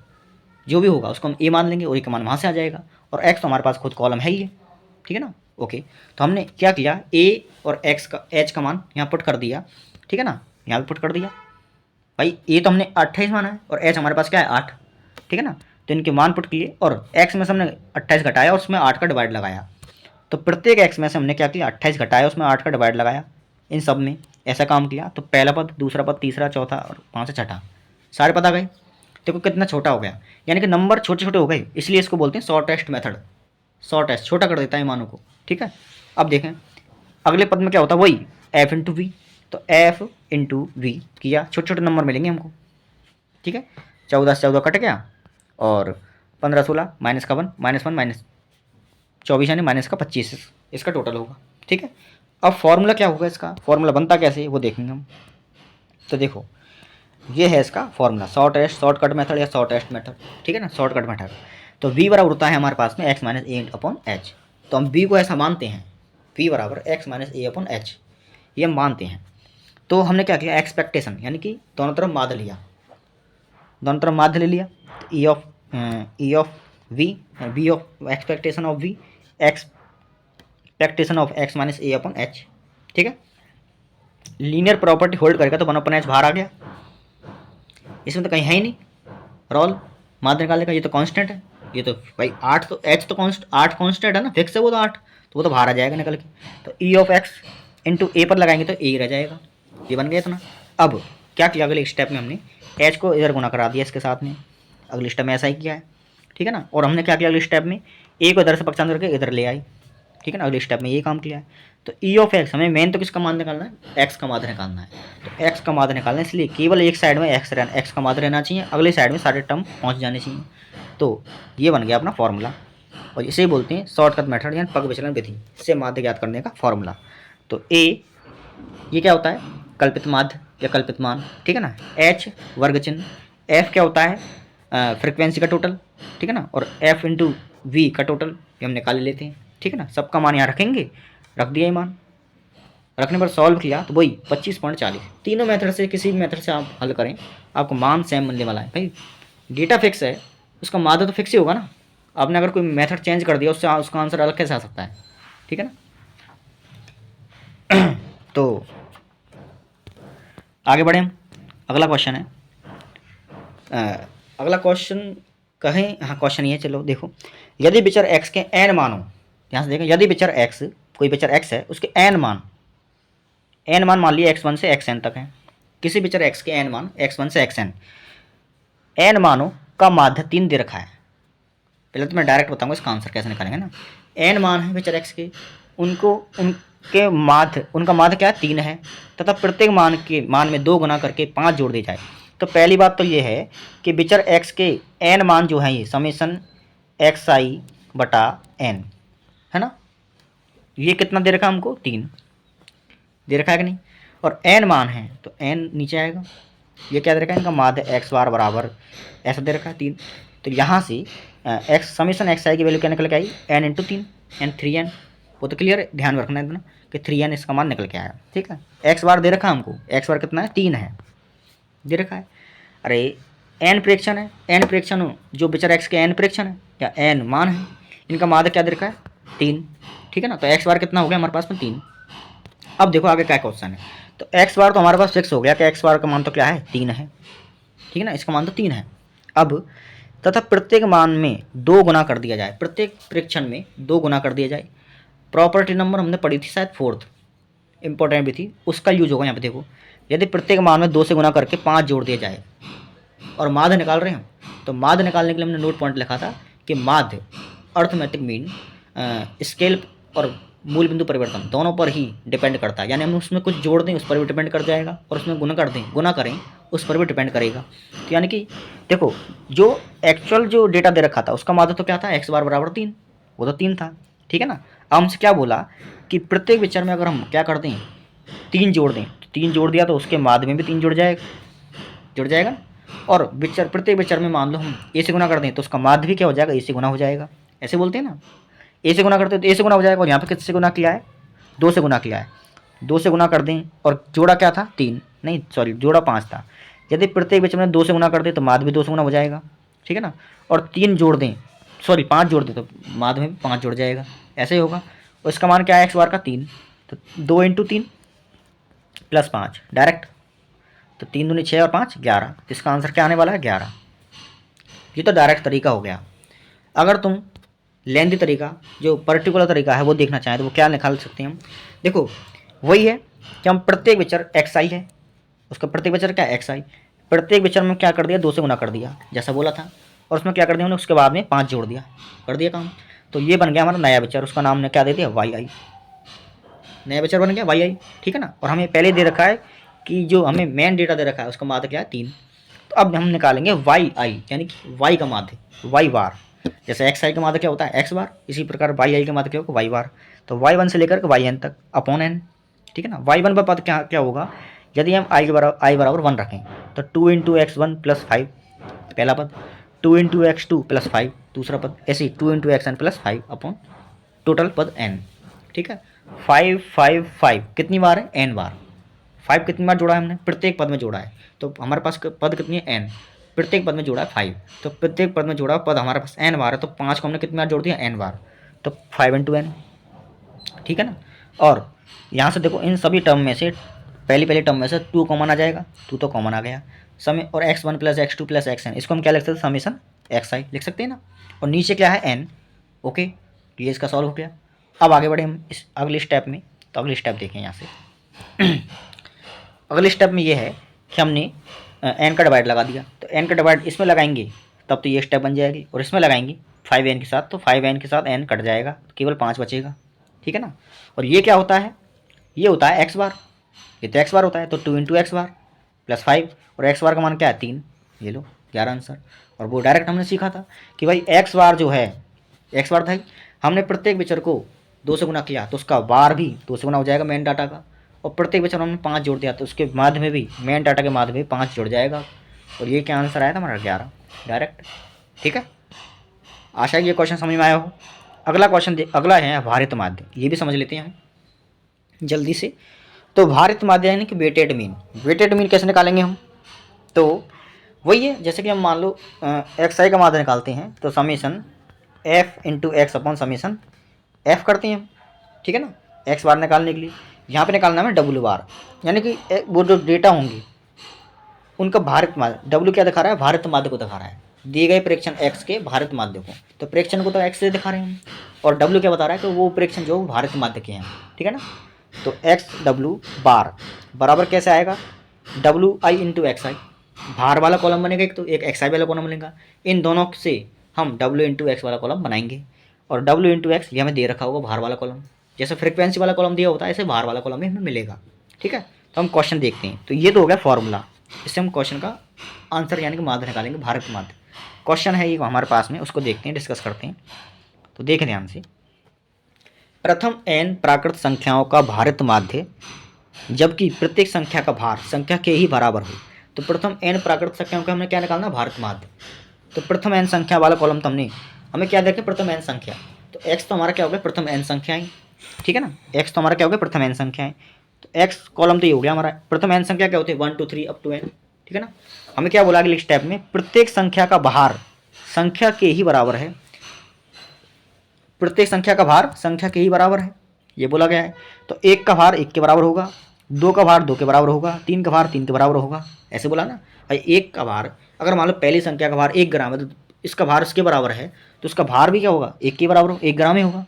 जो भी होगा उसको हम ए मान लेंगे और ए का मान वहाँ से आ जाएगा, और एक्स तो हमारे पास खुद कॉलम है ही है, ठीक है ना। ओके, तो हमने क्या किया, ए और एक्स का एच का मान यहाँ पुट कर दिया, ठीक है ना, यहाँ भी पुट कर दिया भाई। ए तो हमने 28 माना है और एच हमारे पास क्या है 8, ठीक है ना। तो इनके मान पुट किए और एक्स में से हमने 28 घटाया और उसमें 8 का डिवाइड लगाया। तो प्रत्येक एक्स में से हमने क्या किया, 28 घटाया उसमें 8 का डिवाइड लगाया, इन सब में ऐसा काम किया। तो पहला पद, दूसरा पद, तीसरा, चौथा और 5 छठा सारे पद आ गए। देखो कितना छोटा हो गया, यानी कि नंबर छोटे छोटे हो गए, इसलिए इसको बोलते हैं शॉर्टेस्ट मेथड। शॉर्टेस्ट छोटा कर देता है मानों को, ठीक है। अब देखें अगले पद में क्या होता है, वही एफ इंटू वी। तो एफ इंटू वी किया, छोटे छोटे नंबर मिलेंगे हमको, ठीक है। 14 से 14 कट गया और 15 16 माइनस का 1 माइनस 1 माइनस 24 यानी माइनस का 25 इसका टोटल होगा, ठीक है। अब फॉर्मूला क्या होगा, इसका फॉर्मूला बनता कैसे वो देखेंगे हम। तो देखो ये है इसका फॉर्मूला, शॉर्टकट मेथड या शॉर्टेस्ट मेथड, ठीक है ना, शॉर्टकट मेथड। तो v बराबर होता है हमारे पास में x minus A upon H. तो हम v को ऐसा मानते हैं, v बराबर x minus A upon H, ये हम मानते हैं। तो हमने क्या किया, एक्सपेक्टेशन यानी कि दोनों तरफ माध्य लिया, दोनों तरफ माध्य ले लिया। तो E of V of expectation of V, expectation of X minus A upon H, ठीक है। लीनियर प्रॉपर्टी होल्ड करेगा तो 1/h बाहर आ गया, इसमें तो कहीं है ही नहीं रोल माध्य निकालने का, ये तो कांस्टेंट है, ये तो भाई 8 तो एच तो कॉन्स्ट 8 कांस्टेंट है ना, फिक्स है वो तो 8, तो वो तो बाहर आ जाएगा निकल के। तो ई ऑफ एक्स इंटू ए पर लगाएंगे तो ए रह जाएगा, ये बन गया इतना। अब क्या किया, अगले स्टेप में हमने एच को इधर गुना करा दिया इसके साथ में, अगले स्टेप में ऐसा ही किया है, ठीक है ना। और हमने क्या किया अगले स्टेप में, ए को इधर से पक्षांतर करके इधर ले आई, ठीक है ना, अगले स्टेप में ये काम किया है। तो ई ऑफ एक्स हमें मेन तो किसका मान निकालना है, एक्स का माध्य निकालना है। तो एक्स का माध्य निकालना है, इसलिए केवल एक साइड में एक्स का माध्य रहना चाहिए, अगले साइड में सारे टर्म पहुंच जाने चाहिए। तो ये बन गया अपना फॉर्मूला, और इसे बोलते हैं शॉर्टकट मेथड यानी पग विचलन विधि, इससे माध्य ज्ञात करने का फॉर्मूला। तो ए ये क्या होता है, कल्पित माध्य या कल्पित मान, ठीक है ना। एच वर्ग चिन्ह, एफ क्या होता है फ्रिक्वेंसी का टोटल, ठीक है ना। और एफ इंटू वी का टोटल ये हम निकाल लेते हैं, ठीक है ना। सबका मान यहाँ रखेंगे, रख दिया ये मान, रखने पर सॉल्व किया तो वही 25.40। तीनों मेथड से किसी भी मेथड से आप हल करें आपको मान सेम मिलने वाला है। भाई डेटा फिक्स है, उसका माध्य तो फिक्स ही होगा ना, आपने अगर कोई मेथड चेंज कर दिया उससे उसका आंसर अलग कैसे आ सकता है, ठीक है ना। तो आगे बढ़े हम, अगला क्वेश्चन है, अगला क्वेश्चन कहें, हाँ क्वेश्चन ये, चलो देखो, यदि विचर x के n मान हो, ध्यान से देखें, यदि विचर x कोई विचर x है उसके n मान मान लिया x1 से xn तक है, किसी विचर x के n मान x1 से xn n मानों का माध्य 3 दे रखा है। पहले तो मैं डायरेक्ट बताऊंगा इसका आंसर कैसे निकालेंगे ना। n मान है विचर x के, उनका माध्य क्या है 3 है, तथा प्रत्येक मान में 2 गुना करके 5 जोड़ दी जाए। तो पहली बात तो ये है कि विचर x के n मान जो है ये समेसन xi/n है ना, ये कितना दे रखा है हमको 3 दे रखा है कि नहीं। और n मान है तो n नीचे आएगा, ये क्या दे रखा है इनका माध्य x बार बराबर ऐसा दे रखा है 3। तो यहाँ से x समेसन xi की वैल्यू क्या निकल के आई n इंटू 3 n 3n, वो तो क्लियर है, ध्यान रखना है इतना कि 3n इसका मान निकल के आया, ठीक है। x बार दे रखा है हमको, x बार कितना है 3 है दे रखा है। अरे n प्रेक्षण है, n प्रेक्षण जो विचर x के n प्रेक्षण है या n मान है, इनका माध्य क्या दे रखा है 3, ठीक है ना। तो x बार कितना हो गया हमारे पास में 3। अब देखो आगे क्या क्वेश्चन है, तो x बार तो हमारे पास फिक्स हो गया कि x बार का मान तो क्या है 3 है, ठीक है ना, इसका मान तो 3 है। अब तथा प्रत्येक मान में 2 गुना कर दिया जाए, प्रत्येक प्रेक्षण में 2 गुना कर दिया जाए। प्रॉपर्टी नंबर हमने पढ़ी थी शायद 4th इंपॉर्टेंट भी थी, उसका यूज होगा यहाँ पे। देखो यदि प्रत्येक मान में 2 से गुना करके 5 जोड़ दिया जाए और माध्य निकाल रहे हैं हम, तो माध्य निकालने के लिए हमने नोट पॉइंट लिखा था कि माध्य अर्थमेटिक मीन स्केल और मूल बिंदु परिवर्तन दोनों पर ही डिपेंड करता है, यानी हम उसमें कुछ जोड़ दें उस पर भी डिपेंड कर जाएगा, और उसमें गुना करें उस पर भी डिपेंड करेगा। तो यानी कि देखो जो एक्चुअल जो डेटा दे रखा था उसका माध्य तो क्या था x बार बराबर 3, वो तो 3 था, ठीक है ना। अब हमसे क्या बोला कि प्रत्येक विचर में अगर हम क्या कर दें 3 जोड़ दें तो 3 जोड़ दिया तो उसके माध्य में भी 3 जुड़ जाएगा ना। और विचर प्रत्येक विचर में मान लो हम ए से गुना कर दें तो उसका माध्य भी क्या हो जाएगा, ए से गुना हो जाएगा। ऐसे बोलते हैं ना, ए से गुना करते हैं तो ए से गुना हो जाएगा। और यहाँ पे किससे गुना किया है, 2 से गुना किया है, 2 से गुना कर दें और जोड़ा क्या था 3, नहीं सॉरी जोड़ा 5 था। यदि प्रत्येक विचर में 2 से गुना कर दें तो माध्य भी 2 से गुना हो जाएगा, ठीक है ना। और 3 जोड़ दें, सॉरी 5 जोड़ दें तो माध्य में भी 5 जुड़ जाएगा। ऐसे ही होगा। और इसका मान क्या है एक्स बार का 3, तो 2 × 3 + 5 डायरेक्ट, तो 3 दूनी 6 और 5 11, तो इसका आंसर क्या आने वाला है 11। ये तो डायरेक्ट तरीका हो गया। अगर तुम लेंदी तरीका जो पर्टिकुलर तरीका है वो देखना चाहें तो वो क्या निकाल सकते हैं हम, देखो वही है कि हम प्रत्येक विचर एक्स आई है, उसका प्रत्येक विचर क्या एक्स आई, प्रत्येक विचर में क्या कर दिया 2 से गुना कर दिया जैसा बोला था, और उसमें क्या कर दिया हमने उसके बाद में 5 जोड़ दिया, कर दिया काम। तो ये बन गया हमारा नया विचर, उसका नाम ने क्या दे दिया वाई आई, नया विचर बन गया वाई आई, ठीक है ना। और हमें पहले दे रखा है कि जो हमें मेन डेटा दे रखा है उसका माध्य क्या है 3, तो अब हम निकालेंगे वाई आई यानी कि वाई का माध्य वाई बार। जैसे एक्स आई का माध्य क्या होता है एक्स बार, इसी प्रकार वाई आई का माध्य क्या होगा वाई बार। तो वाई 1 से लेकर के वाई एन तक अपॉन एन, ठीक है ना। वाई 1 पर पद क्या क्या होगा, यदि हम आई बराबर 1 रखें तो 2 × x1 + 5 पहला पद, 2 × x2 + 5 दूसरा पद, ऐसे ही 2 × xn + 5 अपॉन टोटल पद n, ठीक है। 5 5 5 कितनी बार है n बार, 5 कितनी बार जोड़ा है हमने प्रत्येक पद में जोड़ा है, तो हमारे पास पद कितनी है n, प्रत्येक पद में जोड़ा है 5, तो प्रत्येक पद में जोड़ा पद हमारे पास n बार है, तो 5 को हमने कितनी बार जोड़ दिया n बार, तो 5 × n, ठीक है ना। और यहाँ से देखो इन सभी टर्म में से पहली टर्म में से 2 कॉमन आ जाएगा, 2 तो कॉमन आ गया, समय और x1 + x2 + xn, इसको हम क्या लिख सकते हैं समेशन xi लिख सकते हैं ना। और नीचे क्या है n, ओके, तो ये इसका सॉल्व हो गया। अब आगे बढ़े हम इस अगले स्टेप में, तो अगली स्टेप देखें यहाँ से अगले स्टेप में ये है कि हमने n का डिवाइड लगा दिया, तो n का डिवाइड इसमें लगाएंगे तब तो ये स्टेप बन जाएगी, और इसमें लगाएंगे 5n के साथ, तो 5n के साथ n कट जाएगा, तो केवल 5 बचेगा, ठीक है ना। और ये क्या होता है, ये होता है x बार, ये तो x बार होता है, तो 2 × x बार + 5, और x बार का मान क्या है 3, ये लो 11 आंसर। और वो डायरेक्ट हमने सीखा था कि भाई x बार जो है x बार था, हमने प्रत्येक विचर को 2 से गुना किया तो उसका बार भी 2 से गुना हो जाएगा मेन डाटा का, और प्रत्येक विचर हमने 5 जोड़ दिया तो उसके माध्य में भी मेन डाटा के माध्य में 5 जुड़ जाएगा, और ये क्या आंसर आया था हमारा 11 डायरेक्ट, ठीक है। आशा है ये क्वेश्चन समझ में आया हो। अगला क्वेश्चन अगला है भारित माध्य, ये भी समझ लेते हैं हम जल्दी से। तो भारित माध्य यानी कि वेटेड मीन, वेटेड मीन कैसे निकालेंगे हम, तो वही है जैसे कि हम मान लो एक्स आई का माध्य निकालते हैं तो summation f × x upon summation f करते हैं हम, ठीक है ना। x बार निकालने के लिए यहाँ पे निकालना है w बार, यानी कि वो जो डेटा होंगे उनका भारित माध्य, w क्या दिखा रहा है भारित माध्य को दिखा रहा है, दिए गए प्रेक्षण x के भारित माध्य को, तो प्रेक्षण को तो x से दिखा रहे हैं हम, और w क्या बता रहा है कि वो प्रेक्षण जो भारित माध्य के हैं, ठीक है ना। तो x w बार बराबर कैसे आएगा, wi × xi, भार वाला कॉलम बनेगा एक, तो एक xi वाला कॉलम बनेगा, इन दोनों से हम w × x वाला कॉलम बनाएंगे, और w × x ये हमें दे रखा होगा भार वाला कॉलम, जैसे फ्रीक्वेंसी वाला कॉलम दिया होता है ऐसे भार वाला कॉलम भी हमें मिलेगा, ठीक है। तो हम क्वेश्चन देखते हैं, तो ये तो हो गया फॉर्मूला, इससे हम क्वेश्चन का आंसर यानी कि माध्य निकालेंगे, भारित माध्य क्वेश्चन है ये हमारे पास में, उसको देखते हैं डिस्कस करते हैं। तो देखें ध्यान से, प्रथम n प्राकृत संख्याओं का भारित माध्य जबकि प्रत्येक संख्या का भार संख्या के ही बराबर हो, तो प्रथम n प्राकृत संख्याओं का हमने क्या निकालना भारित माध्य, तो प्रथम n संख्या वाला कॉलम तो हमने हमें क्या देखे प्रथम n संख्या, तो x तो हमारा क्या हो गया प्रथम n संख्याएं, ठीक है ना, x तो हमारा क्या हो गया प्रथम n संख्याएं, तो x कॉलम तो ये हो गया हमारा, प्रथम n संख्या क्या होती है 1 2 3 अप टू n, ठीक है ना। हमें क्या बोला अगले स्टेप में प्रत्येक संख्या का भार संख्या के ही बराबर है, प्रत्येक संख्या का भार संख्या के ही बराबर है ये बोला गया है, तो 1 का भार 1 के बराबर होगा, 2 का भार 2 के बराबर होगा, 3 का भार 3 के बराबर होगा, ऐसे बोला ना भाई। 1 का भार अगर मान लो पहली संख्या का भार 1 ग्राम है तो इसका भार इसके बराबर है, तो उसका भार भी क्या होगा 1 के बराबर 1 ग्राम ही होगा,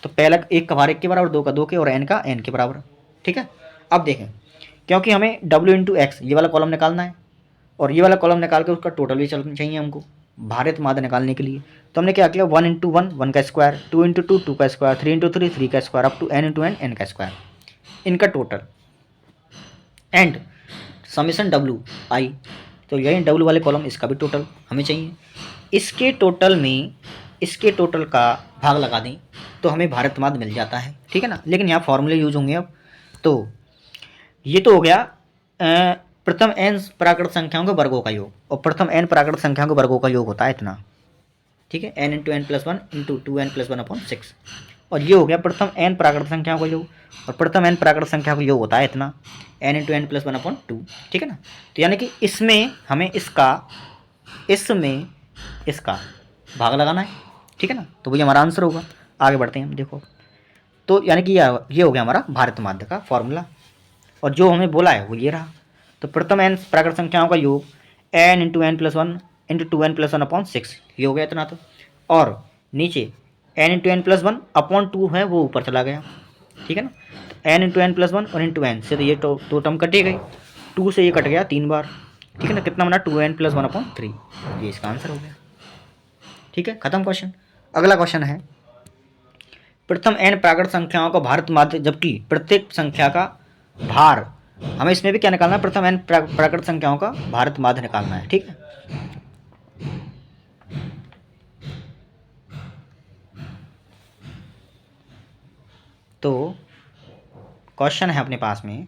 तो पहला 1 का भार 1 के बराबर, 2 का 2 के, और n का n के बराबर, ठीक है। अब देखें क्योंकि हमें w × x ये वाला कॉलम निकालना है, और ये वाला कॉलम निकाल के उसका टोटल भी चलना चाहिए हमको भारित माध्य निकालने के लिए, तो हमने क्या किया 1 × 1 1 का स्क्वायर, 2 × 2 2 का स्क्वायर, 3 × 3 3 का square, up to n × n n का स्क्वायर, इनका टोटल एंड समेशन wi, तो यही w वाले कॉलम इसका भी टोटल हमें चाहिए, इसके टोटल का भाग लगा दें तो हमें भारित माध्य मिल जाता है, ठीक है ना। लेकिन यहाँ फॉर्मूले यूज होंगे अब, तो ये तो हो गया प्रथम n प्राकृत संख्याओं के वर्गों का योग, और प्रथम n प्राकृत संख्याओं के वर्गों का योग होता है इतना, ठीक है, n into N plus one into two N plus one upon six. और ये हो गया प्रथम n प्राकृत संख्याओं का योग, और प्रथम n प्राकृत संख्याओं का योग होता है इतना, n into N plus one upon two, ठीक है ना। तो यानी कि इसमें हमें इसमें इसका भाग लगाना है, ठीक है ना, तो वही हमारा आंसर होगा। आगे बढ़ते हैं हम, देखो तो यानी कि ये हो गया हमारा भारत माध्य का फॉर्मूला, और जो हमें बोला है वो ये रहा। तो प्रथम n प्राकृत संख्याओं का योग n into N plus one into two N plus one upon six, ये हो गया इतना। तो और नीचे n into N plus one upon two है वो ऊपर चला गया, ठीक है ना। n into N plus one और इंटू एन से तो ये दो टर्म कटे गई, टू से ये कट गया 3 बार, ठीक है ना। कितना बना, 2n plus one upon three, ये इसका आंसर हो गया, ठीक है, खत्म क्वेश्चन। अगला क्वेश्चन है प्रथम n प्राकृत संख्याओं का भारत माध्य जबकि प्रत्येक संख्या का भार, हमें इसमें भी क्या निकालना है, प्रथम n प्राकृत संख्याओं का भारत माध्य निकालना है, ठीक है। तो क्वेश्चन है अपने पास में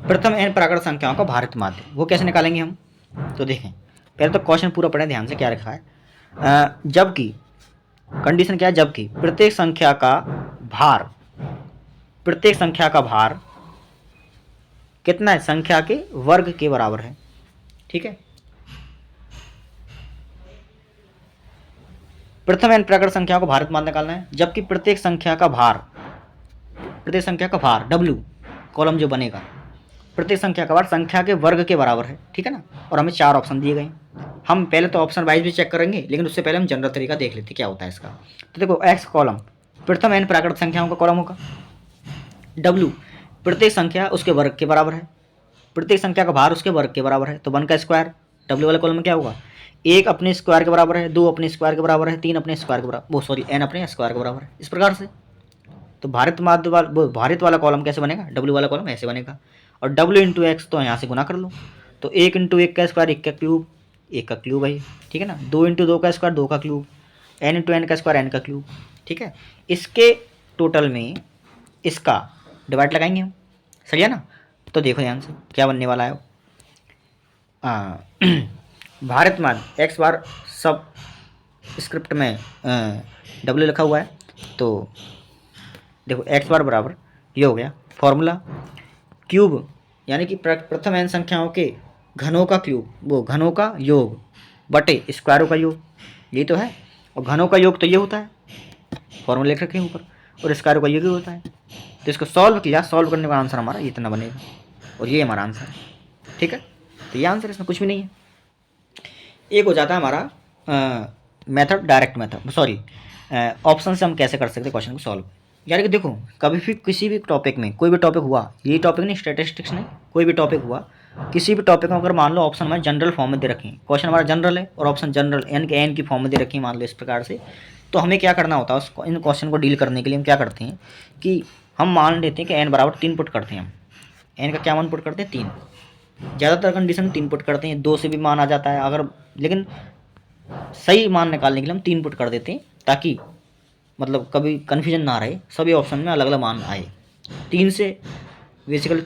प्रथम n प्राकृत संख्याओं का भारत माध्य, वो कैसे निकालेंगे हम। तो देखें पहले तो क्वेश्चन पूरा पढ़ें ध्यान से, क्या रखा है, जबकि कंडीशन क्या है, जबकि प्रत्येक संख्या का भार कितना है, संख्या के वर्ग के बराबर है, ठीक है। प्रथम n प्राकृत संख्याओं का भारत माध्य निकालना है, जबकि प्रत्येक संख्या का भार W कॉलम जो बनेगा, प्रत्येक संख्या का भार संख्या के वर्ग के बराबर है, ठीक है ना। और हमें 4 ऑप्शन दिए गए, हम पहले तो ऑप्शन वाइज भी चेक करेंगे, लेकिन उससे पहले हम जनरल तरीका देख लेते क्या होता है इसका। तो देखो x कॉलम प्रथम n प्राकृत संख्याओं का कॉलम होगा, W प्रत्येक संख्या उसके वर्ग के बराबर है, प्रत्येक संख्या का भार उसके वर्ग के बराबर है, तो 1 का स्क्वायर W वाले कॉलम में क्या होगा, 1 अपने स्क्वायर के बराबर है, 2 अपने स्क्वायर के बराबर है, 3 अपने स्क्वायर के बराबर, वो सॉरी n अपने स्क्वायर के बराबर है, इस प्रकार से। तो भारित वाला कॉलम कैसे बनेगा, W वाला कॉलम ऐसे बनेगा, और W इंटू एक्स तो यहाँ से गुना कर लो, तो 1 इंटू 1 का स्क्वायर 1 का क्यूब, 1 का क्यूब है, ठीक है ना। 2 इंटू 2 का स्क्वायर 2 का क्यूब, n इंटू एन का स्क्वायर n का क्यूब, ठीक है। इसके टोटल में इसका डिवाइड लगाएंगे हम, सही है ना। तो देखो ध्यान से क्या बनने वाला है, भारत माध्य x बार सब स्क्रिप्ट में W लिखा हुआ है, तो देखो x बार बराबर ये हो गया फॉर्मूला, क्यूब यानी कि प्रथम n संख्याओं के घनों का क्यूब, वो घनों का योग बटे स्क्वायरों का योग, ये तो है। और घनों का योग तो ये होता है, फॉर्मूला लिख रखे हैं ऊपर, और स्क्वायरों का योग ही होता है। तो इसको सॉल्व किया, सॉल्व करने का आंसर हमारा इतना बनेगा, और ये हमारा आंसर है, ठीक है। तो ये आंसर, इसमें कुछ भी नहीं है। एक हो जाता है हमारा method, direct method, sorry option से हम कैसे कर सकते हैं क्वेश्चन को सॉल्व। यानी कि देखो कभी भी किसी भी टॉपिक में, कोई भी टॉपिक हुआ, ये टॉपिक नहीं स्टैटिस्टिक्स नहीं, कोई भी टॉपिक हुआ, किसी भी टॉपिक में अगर मान लो ऑप्शन हमारे जनरल फॉर्म में दे रखे हैं, क्वेश्चन हमारा जनरल है और ऑप्शन जनरल एन की फॉर्म में दे रखी है मान लो इस प्रकार से, तो हमें क्या करना होता है इन क्वेश्चन को डील करने के लिए हम क्या करते हैं कि हम मान लेते हैं कि n बराबर 3 पुट करते हैं, हम n का क्या मान पुट करते हैं 3, ज़्यादातर कंडीशन 3 पुट करते हैं, 2 से भी मान आ जाता है अगर, लेकिन सही मान निकालने के लिए हम 3 पुट कर देते हैं, ताकि मतलब कभी कन्फ्यूजन ना रहे, सभी ऑप्शन में अलग अलग मान आए। 3 से बेसिकली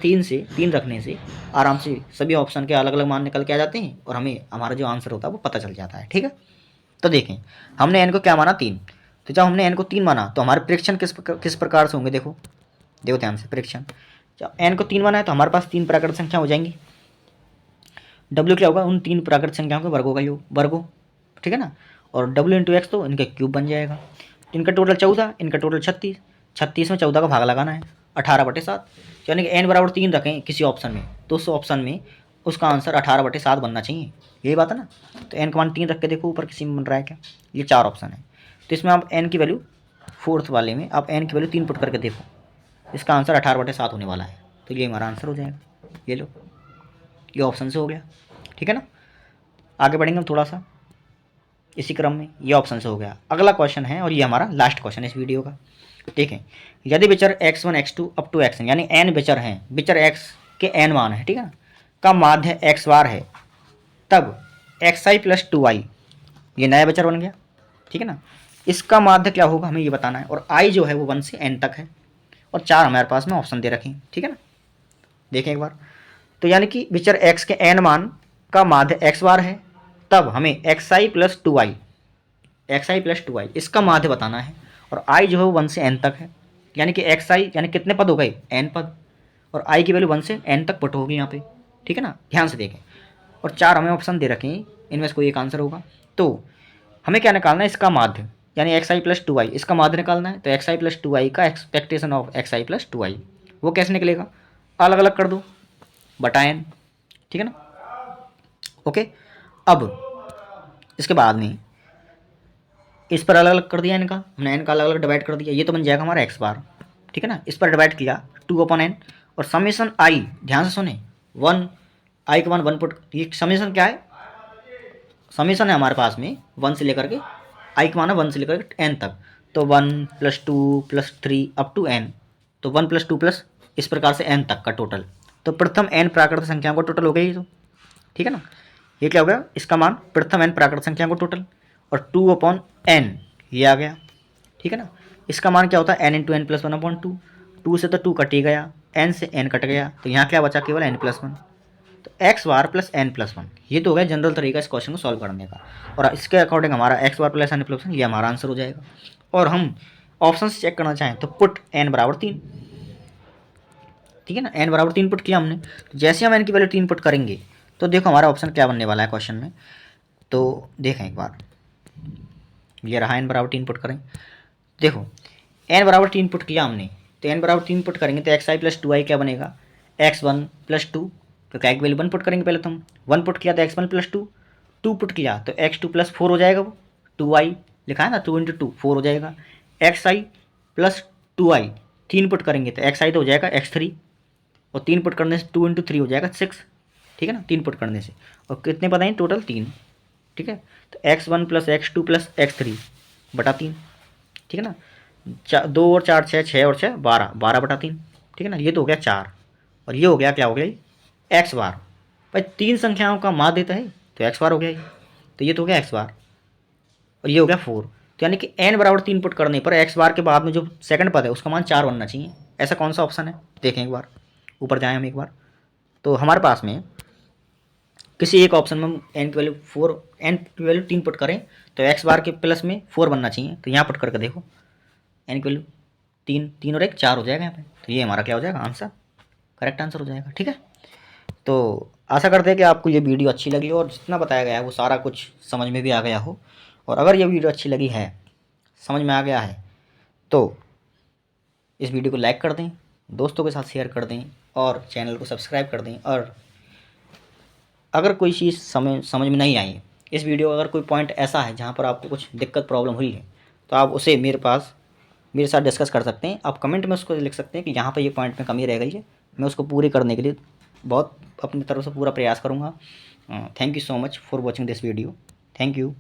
3 रखने से आराम से सभी ऑप्शन के अलग अलग मान निकल के आ जाते हैं, और हमें हमारा जो आंसर होता है वो पता चल जाता है, ठीक है। तो देखें हमने n को क्या माना 3, तो जब हमने n को 3 माना तो हमारे प्रेक्षण किस प्रकार से होंगे, देखो ध्यान से, प्रेक्षण जब n को 3 माना है तो हमारे पास 3 प्राकृत संख्या हो जाएंगी, W क्या होगा, उन 3 प्राकृत संख्याओं के वर्गों का योग, वर्गों, ठीक है ना। और W इंटू एक्स तो इनका क्यूब बन जाएगा, इनका टोटल 14, इनका टोटल 36, 36 में 14 का भाग लगाना है 18/7, यानी कि n बराबर 3 रखें किसी ऑप्शन में तो उस ऑप्शन में उसका आंसर 18/7 बनना चाहिए, यही बात है ना। तो n का मान 3 रख के देखो ऊपर किसी में बन रहा है क्या, ये 4 ऑप्शन है, तो इसमें आप n की वैल्यू, फोर्थ वाले में आप n की वैल्यू 3 पुट करके देखो, इसका आंसर 18/7 होने वाला है, तो ये हमारा आंसर हो जाएगा, ये लो, ये ऑप्शन से हो गया, ठीक है ना। आगे बढ़ेंगे हम थोड़ा सा इसी क्रम में, ये ऑप्शन से हो गया। अगला क्वेश्चन है, और ये हमारा लास्ट क्वेश्चन है इस वीडियो का, ठीक है। यदि विचर x1 x2 up to xn यानी n विचर हैं, विचर x के n मान है, ठीक है ना, का माध्य x बार है, तब xi प्लस 2i ये नया विचर बन गया, ठीक है ना। इसका माध्य क्या होगा हमें ये बताना है, और आई जो है वो 1 से n तक है, और 4 हमारे पास में ऑप्शन दे रखे हैं, ठीक है ना। देखें एक बार, तो यानी कि विचर x के n मान का माध्य x बार है, तब हमें xi प्लस 2i इसका माध्य बताना है, और i जो है वो 1 से n तक है, यानी कि xi यानी कितने पद हो गए, n पद, और i की वैल्यू 1 से n तक पुट होगी यहाँ पे, ठीक है ना, ध्यान से देखें। और 4 हमें ऑप्शन दे रखे हैं, इनमें से कोई एक आंसर होगा। तो हमें क्या निकालना है, इसका माध्य, यानी xi प्लस 2i इसका माध्य निकालना है। तो xi प्लस 2i का expectation of xi plus 2i वो कैसे निकलेगा, अलग अलग कर दो बटा n, ठीक है ना। ओके, अब इसके बाद में इस पर अलग अलग कर दिया इनका, हमने n का अलग अलग डिवाइड कर दिया, ये तो बन जाएगा हमारा x बार, ठीक है ना। इस पर डिवाइड किया 2/n, और समेशन i, ध्यान से सुने, 1 i के मान 1 पुट, ये समेशन क्या है, समेशन है हमारे पास में 1 से लेकर के i का मान है 1 से लेकर के n तक, तो 1 + 2 + 3 अप टू n, तो 1 + 2 प्लस इस प्रकार से n तक का टोटल। तो प्रथम n प्राकृत संख्याओं का टोटल हो गया ये, तो ठीक है ना। ये क्या हो गया, इसका मान प्रथम n प्राकृत संख्या को टोटल, और 2/n ये आ गया, ठीक है ना। इसका मान क्या होता है, n × n + 1/2, 2 से तो 2 कट ही गया, n से n कट गया, तो यहाँ क्या बचा, केवल n + 1, तो x बार प्लस n + 1, ये तो हो गया जनरल तरीका इस क्वेश्चन को सॉल्व करने का, और इसके अकॉर्डिंग हमारा x बार प्लस n + 1 ये हमारा आंसर हो जाएगा। और हम ऑप्शन से चेक करना चाहें तो पुट n बराबर 3, ठीक है ना, n बराबर 3 पुट किया हमने, जैसे हम n की वैल्यू 3 पुट करेंगे तो देखो हमारा ऑप्शन क्या बनने वाला है क्वेश्चन में। तो देखें एक बार, ये रहा n बराबर 3 पुट करें, देखो n बराबर 3 पुट किया हमने, तो n बराबर 3 पुट करेंगे तो xi प्लस 2i क्या बनेगा, x1 + 2, तो क्या वैल्यू 1 पुट करेंगे, पहले तो हम 1 पुट किया तो x1 + 2, 2 पुट किया तो x2 + 4 हो जाएगा, वो 2i लिखा है ना, 2 × 2 4 हो जाएगा, xi प्लस 2i 3 पुट करेंगे तो xi तो हो जाएगा x3, और 3 पुट करने से 2 × 3 हो जाएगा 6, ठीक है ना, 3 पुट करने से, और कितने पद हैं टोटल 3, ठीक है। तो x1 + x2 + x3 बटा 3, ठीक है ना, 2 और 4 6, 6 और 6 12, 12 बटा 3, ठीक है ना, ये तो हो गया 4, और ये हो गया क्या हो गया, x बार, भाई 3 संख्याओं का माध्य देता है तो x बार हो गया ये, तो ये तो हो गया x बार, और ये हो गया 4, तो यानी कि n बराबर 3 पुट करने पर x बार के बाद में जो सेकंड पद है उसका मान 4 बनना चाहिए। ऐसा कौन सा ऑप्शन है, देखें एक बार, ऊपर जाएं हम एक बार, तो हमारे पास में किसी एक ऑप्शन में n की वैल्यू 4, n की वैल्यू 3 पुट करें तो x बार के प्लस में 4 बनना चाहिए, तो यहाँ पुट करके देखो n की वैल्यू 3, 3 और 1 4 हो जाएगा यहाँ पे, तो ये हमारा क्या हो जाएगा, आंसर, करेक्ट आंसर हो जाएगा, ठीक है। तो आशा करते हैं कि आपको ये वीडियो अच्छी लगी और जितना बताया गया है वो सारा कुछ समझ में भी आ गया हो, और अगर ये वीडियो अच्छी लगी है, समझ में आ गया है, तो इस वीडियो को लाइक कर दें, दोस्तों के साथ शेयर कर दें, और चैनल को सब्सक्राइब कर दें। और अगर कोई चीज़ समझ में नहीं आई, इस वीडियो का अगर कोई पॉइंट ऐसा है जहाँ पर आपको कुछ दिक्कत प्रॉब्लम हुई है, तो आप उसे मेरे साथ डिस्कस कर सकते हैं। आप कमेंट में उसको लिख सकते हैं कि यहाँ पर ये पॉइंट में कमी रह गई है, मैं उसको पूरी करने के लिए बहुत अपनी तरफ से पूरा प्रयास करूँगा। Thank you so much for watching this video, thank you.